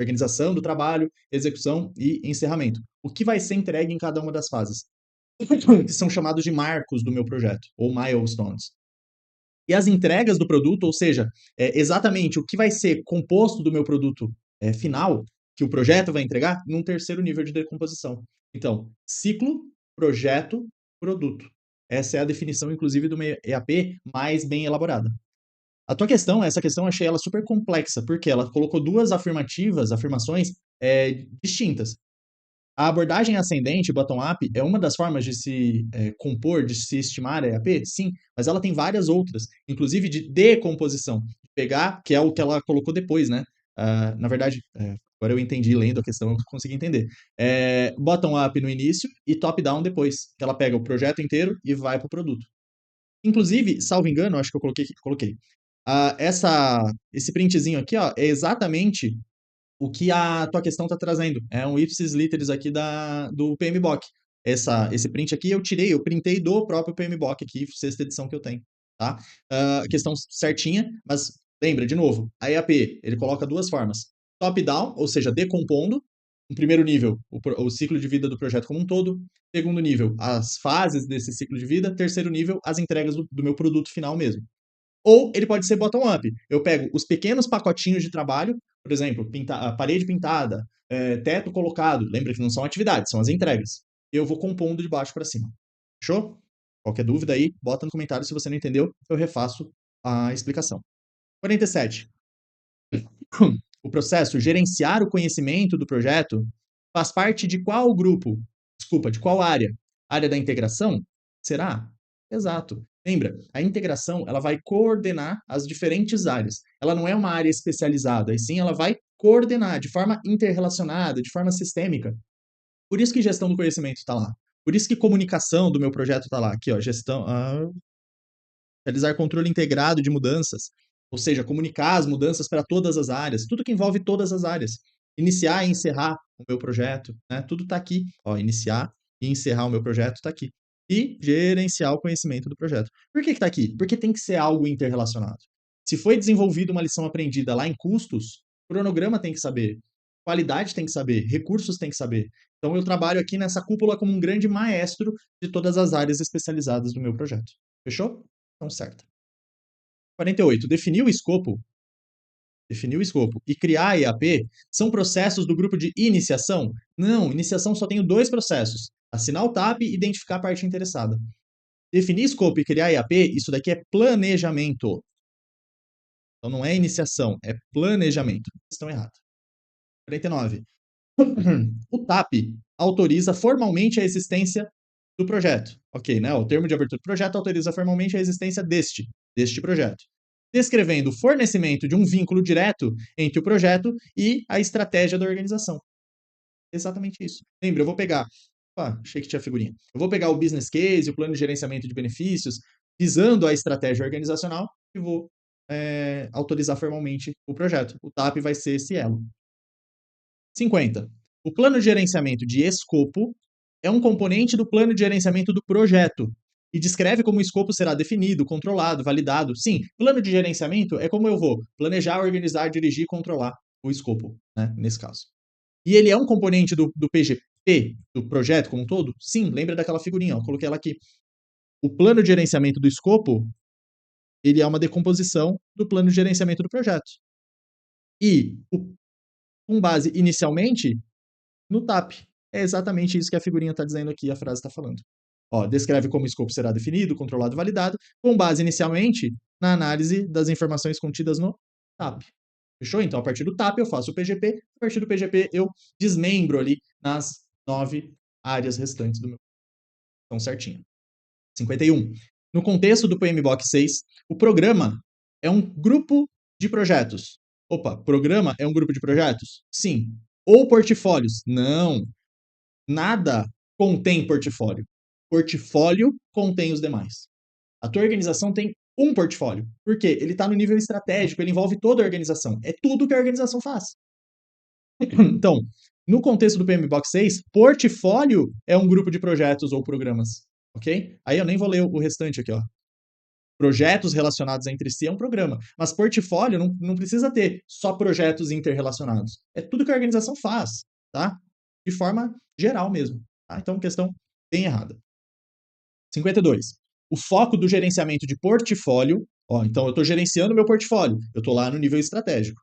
organização do trabalho, execução e encerramento. O que vai ser entregue em cada uma das fases? Que são chamados de marcos do meu projeto, ou milestones. E as entregas do produto, ou seja, exatamente o que vai ser composto do meu produto final, que o projeto vai entregar, num terceiro nível de decomposição. Então, ciclo, projeto, produto. Essa é a definição, inclusive, do EAP mais bem elaborada. Essa questão, achei ela super complexa, porque ela colocou duas afirmações distintas. A abordagem ascendente, bottom-up, é uma das formas de se compor, de se estimar a EAP? Sim, mas ela tem várias outras, inclusive de decomposição. Pegar, que é o que ela colocou depois, né? Na verdade, agora eu entendi lendo a questão, eu consegui entender. Bottom-up no início e top-down depois, que ela pega o projeto inteiro e vai para o produto. Inclusive, salvo engano, acho que eu coloquei. Esse printzinho aqui, ó, é exatamente o que a tua questão está trazendo. É um ipsis literis aqui do PMBOK. Esse print aqui eu printei do próprio PMBOK aqui, sexta edição que eu tenho, tá? Questão certinha, mas lembra, de novo, a EAP, ele coloca duas formas. Top-down, ou seja, decompondo. No primeiro nível, o ciclo de vida do projeto como um todo. Segundo nível, as fases desse ciclo de vida. Terceiro nível, as entregas do meu produto final mesmo. Ou ele pode ser bottom-up. Eu pego os pequenos pacotinhos de trabalho, por exemplo, a parede pintada, teto colocado. Lembra que não são atividades, são as entregas. Eu vou compondo de baixo para cima. Fechou? Qualquer dúvida aí, bota no comentário. Se você não entendeu, eu refaço a explicação. 47. O processo gerenciar o conhecimento do projeto faz parte de qual grupo? Desculpa, de qual área? Área da integração? Será? Exato. Lembra, a integração ela vai coordenar as diferentes áreas. Ela não é uma área especializada, e sim ela vai coordenar de forma interrelacionada, de forma sistêmica. Por isso que gestão do conhecimento está lá. Por isso que comunicação do meu projeto está lá. Aqui, ó, gestão. Realizar controle integrado de mudanças. Ou seja, comunicar as mudanças para todas as áreas. Tudo que envolve todas as áreas. Iniciar e encerrar o meu projeto. Né? Tudo está aqui. Ó, iniciar e encerrar o meu projeto está aqui. E gerenciar o conhecimento do projeto. Por que está aqui? Porque tem que ser algo interrelacionado. Se foi desenvolvida uma lição aprendida lá em custos, cronograma tem que saber, qualidade tem que saber, recursos tem que saber. Então eu trabalho aqui nessa cúpula como um grande maestro de todas as áreas especializadas do meu projeto. Fechou? Então, certo. 48. Definir o escopo e criar a EAP são processos do grupo de iniciação? Não, iniciação só tenho dois processos. Assinar o TAP e identificar a parte interessada. Definir escopo e criar EAP, isso daqui é planejamento. Então não é iniciação, é planejamento. Questão errada. 49. O TAP autoriza formalmente a existência do projeto. Ok, né? O termo de abertura do projeto autoriza formalmente a existência deste projeto, descrevendo o fornecimento de um vínculo direto entre o projeto e a estratégia da organização. Exatamente isso. Lembra, eu vou pegar. Achei que tinha figurinha. Eu vou pegar o business case, o plano de gerenciamento de benefícios, visando a estratégia organizacional, e vou autorizar formalmente o projeto. O TAP vai ser esse elo. 50. O plano de gerenciamento de escopo é um componente do plano de gerenciamento do projeto e descreve como o escopo será definido, controlado, validado. Sim, plano de gerenciamento é como eu vou planejar, organizar, dirigir e controlar o escopo, né, nesse caso. E ele é um componente do PGP, do projeto como um todo? Sim, lembra daquela figurinha, ó, coloquei ela aqui. O plano de gerenciamento do escopo, ele é uma decomposição do plano de gerenciamento do projeto. E, com base inicialmente, no TAP. É exatamente isso que a figurinha está dizendo aqui, a frase está falando. Ó, descreve como o escopo será definido, controlado e validado, com base inicialmente na análise das informações contidas no TAP. Fechou? Então, a partir do TAP eu faço o PGP, a partir do PGP eu desmembro ali nas 9 áreas restantes do meu. Então, certinho. 51. No contexto do PMBOK 6, o programa é um grupo de projetos. Opa, programa é um grupo de projetos? Sim. Ou portfólios? Não. Nada contém portfólio. Portfólio contém os demais. A tua organização tem um portfólio. Por quê? Ele está no nível estratégico, ele envolve toda a organização. É tudo que a organização faz. Então, no contexto do PMBOK 6, portfólio é um grupo de projetos ou programas. Ok? Aí eu nem vou ler o restante aqui, ó. Projetos relacionados entre si é um programa. Mas portfólio não precisa ter só projetos interrelacionados. É tudo que a organização faz, tá? De forma geral mesmo. Tá? Então, questão bem errada. 52. O foco do gerenciamento de portfólio, ó, então eu estou gerenciando meu portfólio, eu estou lá no nível estratégico.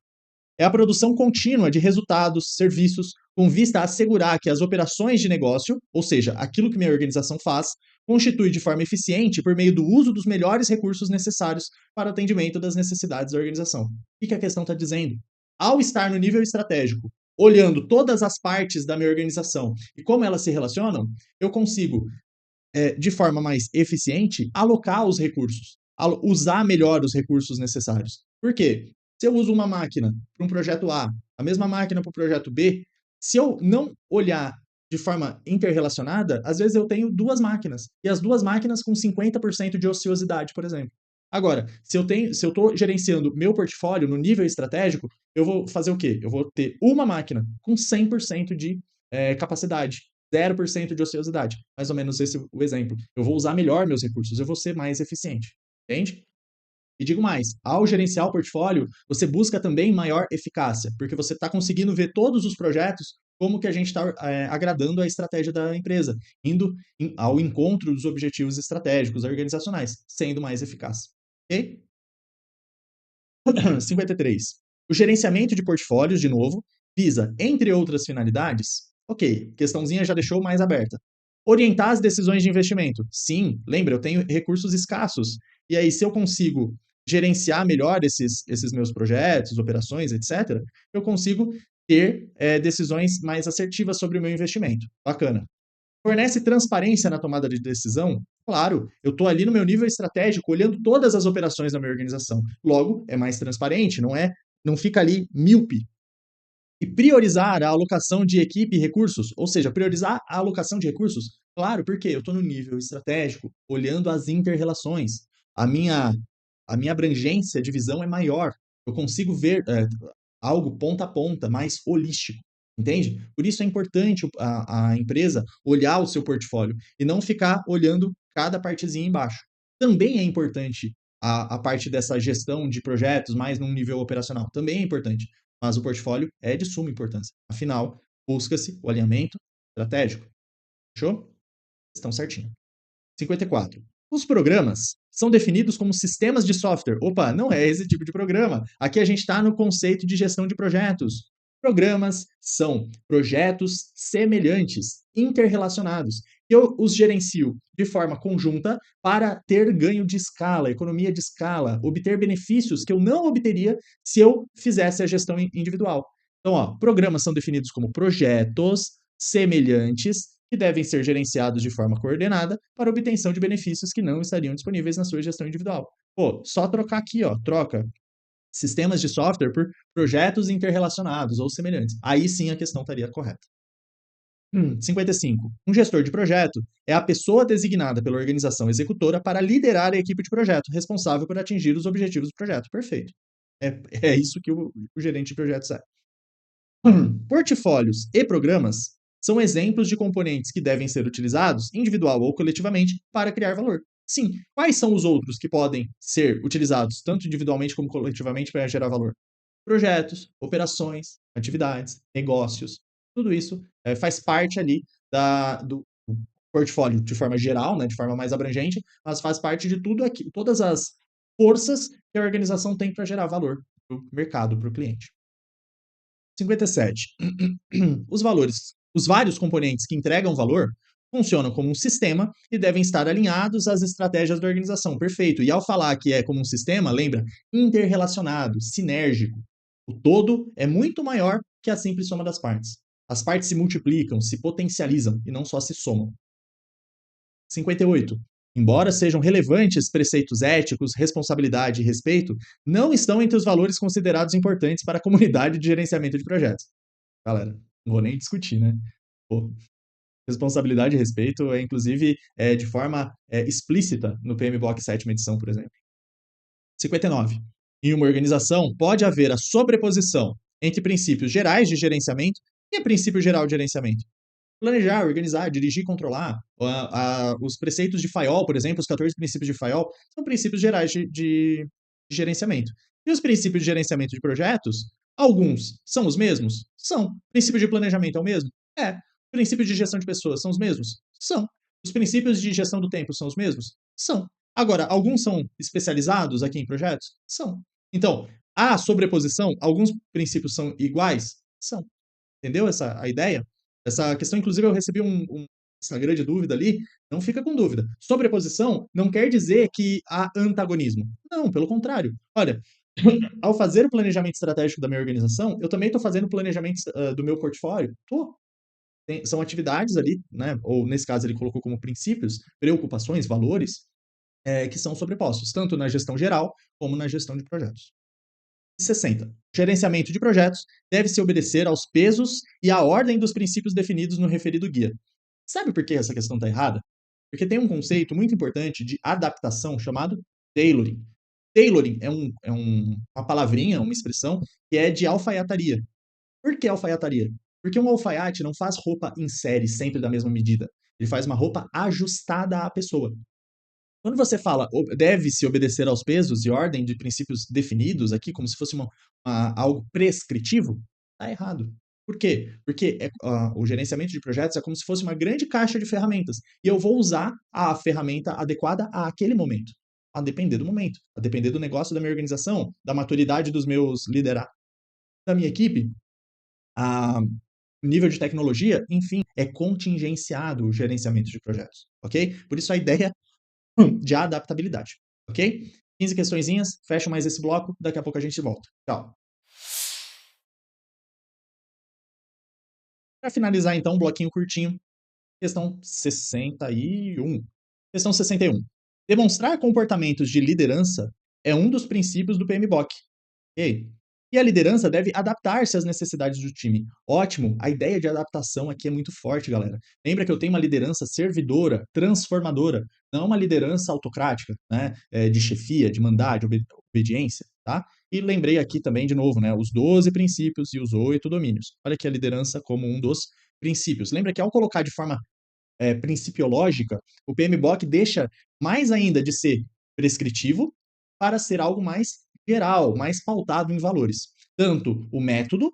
É a produção contínua de resultados, serviços, com vista a assegurar que as operações de negócio, ou seja, aquilo que minha organização faz, constitui de forma eficiente por meio do uso dos melhores recursos necessários para o atendimento das necessidades da organização. O que a questão está dizendo? Ao estar no nível estratégico, olhando todas as partes da minha organização e como elas se relacionam, eu consigo, de forma mais eficiente, alocar os recursos, usar melhor os recursos necessários. Por quê? Se eu uso uma máquina para um projeto A, a mesma máquina para o projeto B, se eu não olhar de forma interrelacionada, às vezes eu tenho duas máquinas, e as duas máquinas com 50% de ociosidade, por exemplo. Agora, se eu estou gerenciando meu portfólio no nível estratégico, eu vou fazer o quê? Eu vou ter uma máquina com 100% de capacidade, 0% de ociosidade. Mais ou menos esse é o exemplo. Eu vou usar melhor meus recursos, eu vou ser mais eficiente. Entende? E digo mais, ao gerenciar o portfólio, você busca também maior eficácia, porque você está conseguindo ver todos os projetos como que a gente está agradando a estratégia da empresa, indo ao encontro dos objetivos estratégicos organizacionais, sendo mais eficaz. Ok? 53. O gerenciamento de portfólios, de novo, visa, entre outras finalidades, ok, questãozinha já deixou mais aberta. Orientar as decisões de investimento. Sim, lembra, eu tenho recursos escassos. E aí, se eu consigo gerenciar melhor esses meus projetos, operações, etc., eu consigo ter decisões mais assertivas sobre o meu investimento. Bacana. Fornece transparência na tomada de decisão? Claro, eu estou ali no meu nível estratégico, olhando todas as operações da minha organização. Logo, é mais transparente, não fica ali míope. E priorizar a alocação de equipe e recursos, ou seja, priorizar a alocação de recursos, claro, porque eu estou no nível estratégico, olhando as inter-relações. A minha abrangência de visão é maior. Eu consigo ver algo ponta a ponta, mais holístico. Entende? Por isso é importante a empresa olhar o seu portfólio e não ficar olhando cada partezinha embaixo. Também é importante a parte dessa gestão de projetos mais num nível operacional. Também é importante. Mas o portfólio é de suma importância. Afinal, busca-se o alinhamento estratégico. Fechou? Estão certinho. 54. Os programas são definidos como sistemas de software. Opa, não é esse tipo de programa. Aqui a gente está no conceito de gestão de projetos. Programas são projetos semelhantes, interrelacionados, Eu os gerencio de forma conjunta para ter ganho de escala, economia de escala, obter benefícios que eu não obteria se eu fizesse a gestão individual. Então, ó, programas são definidos como projetos semelhantes que devem ser gerenciados de forma coordenada para obtenção de benefícios que não estariam disponíveis na sua gestão individual. Pô, só trocar aqui, ó, troca sistemas de software por projetos interrelacionados ou semelhantes. Aí sim a questão estaria correta. 55. Um gestor de projeto é a pessoa designada pela organização executora para liderar a equipe de projeto, responsável por atingir os objetivos do projeto. Perfeito. É isso que o gerente de projetos é. Portfólios e programas são exemplos de componentes que devem ser utilizados, individual ou coletivamente, para criar valor. Sim, quais são os outros que podem ser utilizados, tanto individualmente como coletivamente, para gerar valor? Projetos, operações, atividades, negócios, tudo isso faz parte ali do portfólio de forma geral, né, de forma mais abrangente, mas faz parte de tudo aqui, todas as forças que a organização tem para gerar valor para o mercado, para o cliente. 57. Os vários componentes que entregam valor funcionam como um sistema e devem estar alinhados às estratégias da organização. Perfeito. E ao falar que é como um sistema, lembra? Interrelacionado, sinérgico. O todo é muito maior que a simples soma das partes. As partes se multiplicam, se potencializam e não só se somam. 58. Embora sejam relevantes preceitos éticos, responsabilidade e respeito, não estão entre os valores considerados importantes para a comunidade de gerenciamento de projetos. Galera, não vou nem discutir, né? Pô, responsabilidade e respeito é, inclusive, de forma explícita no PMBOK 7ª edição, por exemplo. 59. Em uma organização, pode haver a sobreposição entre princípios gerais de gerenciamento e princípio geral de gerenciamento. Planejar, organizar, dirigir, controlar. Os preceitos de Fayol, por exemplo, os 14 princípios de Fayol, são princípios gerais de gerenciamento. E os princípios de gerenciamento de projetos, alguns são os mesmos? São. O princípio de planejamento é o mesmo? É. Os princípios de gestão de pessoas são os mesmos? São. Os princípios de gestão do tempo são os mesmos? São. Agora, alguns são especializados aqui em projetos? São. Então, há sobreposição? Alguns princípios são iguais? São. Entendeu a ideia? Essa questão, inclusive, eu recebi um Instagram de dúvida ali, não fica com dúvida. Sobreposição não quer dizer que há antagonismo. Não, pelo contrário. Olha, ao fazer o planejamento estratégico da minha organização, eu também estou fazendo o planejamento do meu portfólio. São atividades ali, né? Ou nesse caso ele colocou como princípios, preocupações, valores, que são sobrepostos, tanto na gestão geral como na gestão de projetos. 60. Gerenciamento de projetos deve se obedecer aos pesos e à ordem dos princípios definidos no referido guia. Sabe por que essa questão está errada? Porque tem um conceito muito importante de adaptação chamado tailoring. Tailoring uma palavrinha, uma expressão que é de alfaiataria. Por que alfaiataria? Porque um alfaiate não faz roupa em série, sempre da mesma medida. Ele faz uma roupa ajustada à pessoa. Quando você fala deve-se obedecer aos pesos e ordem de princípios definidos aqui, como se fosse algo prescritivo, está errado. Por quê? Porque o gerenciamento de projetos é como se fosse uma grande caixa de ferramentas. E eu vou usar a ferramenta adequada àquele momento. A depender do momento, a depender do negócio da minha organização, da maturidade dos meus liderados, da minha equipe, a nível de tecnologia, enfim, é contingenciado o gerenciamento de projetos, ok? Por isso a ideia de adaptabilidade, ok? 15 questõezinhas, fecho mais esse bloco, daqui a pouco a gente volta. Tchau. Para finalizar, então, um bloquinho curtinho, questão 61. Questão 61. Demonstrar comportamentos de liderança é um dos princípios do PMBOK, ok? E a liderança deve adaptar-se às necessidades do time. Ótimo, a ideia de adaptação aqui é muito forte, galera. Lembra que eu tenho uma liderança servidora, transformadora, não uma liderança autocrática, né? De chefia, de mandar, de obediência, tá? E lembrei aqui também, de novo, né? Os 12 princípios e os 8 domínios. Olha aqui a liderança como um dos princípios. Lembra que ao colocar de forma principiológica, o PMBOK deixa mais ainda de ser prescritivo para ser algo mais geral, mais pautado em valores. Tanto o método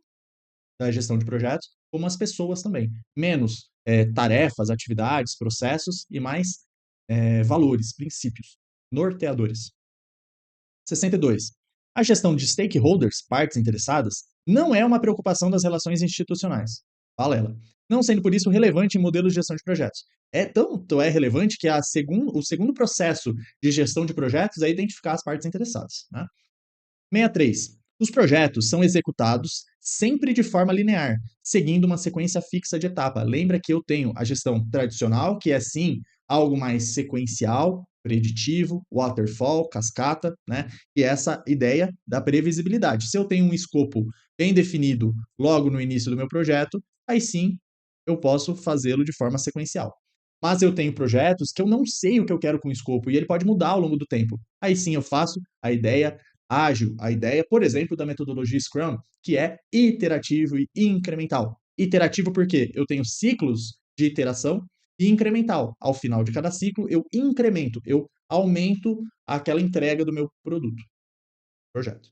da gestão de projetos, como as pessoas também. Menos tarefas, atividades, processos e mais valores, princípios, norteadores. 62. A gestão de stakeholders, partes interessadas, não é uma preocupação das relações institucionais. Balela. Não sendo por isso relevante em modelos de gestão de projetos. Tanto é relevante que o segundo processo de gestão de projetos é identificar as partes interessadas, né? 63. Os projetos são executados sempre de forma linear, seguindo uma sequência fixa de etapa. Lembra que eu tenho a gestão tradicional, que é sim algo mais sequencial, preditivo, waterfall, cascata, né? E essa ideia da previsibilidade. Se eu tenho um escopo bem definido logo no início do meu projeto, aí sim eu posso fazê-lo de forma sequencial. Mas eu tenho projetos que eu não sei o que eu quero com o escopo e ele pode mudar ao longo do tempo. Aí sim eu faço a ideia ágil, a ideia, por exemplo, da metodologia Scrum, que é iterativo e incremental. Iterativo porque eu tenho ciclos de iteração e incremental. Ao final de cada ciclo, eu incremento, eu aumento aquela entrega do meu produto, projeto.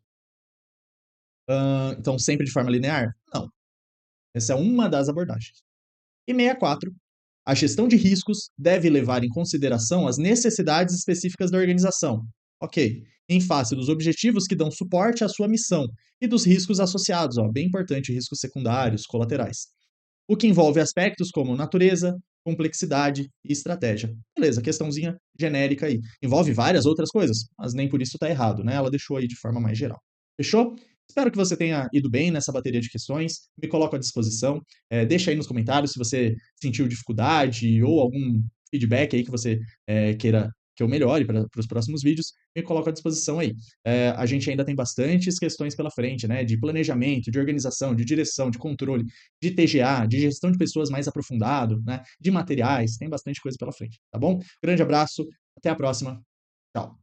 Então, sempre de forma linear? Não. Essa é uma das abordagens. E 64, a gestão de riscos deve levar em consideração as necessidades específicas da organização. Ok. Em face dos objetivos que dão suporte à sua missão e dos riscos associados, ó, bem importante, riscos secundários, colaterais. O que envolve aspectos como natureza, complexidade e estratégia. Beleza, questãozinha genérica aí. Envolve várias outras coisas, mas nem por isso está errado, né? Ela deixou aí de forma mais geral. Fechou? Espero que você tenha ido bem nessa bateria de questões. Me coloco à disposição. Deixa aí nos comentários se você sentiu dificuldade ou algum feedback aí que você queira que eu melhore para os próximos vídeos. Me coloco à disposição aí. A gente ainda tem bastantes questões pela frente, né? De planejamento, de organização, de direção, de controle, de TGA, de gestão de pessoas mais aprofundado, né? De materiais. Tem bastante coisa pela frente, tá bom? Grande abraço. Até a próxima. Tchau.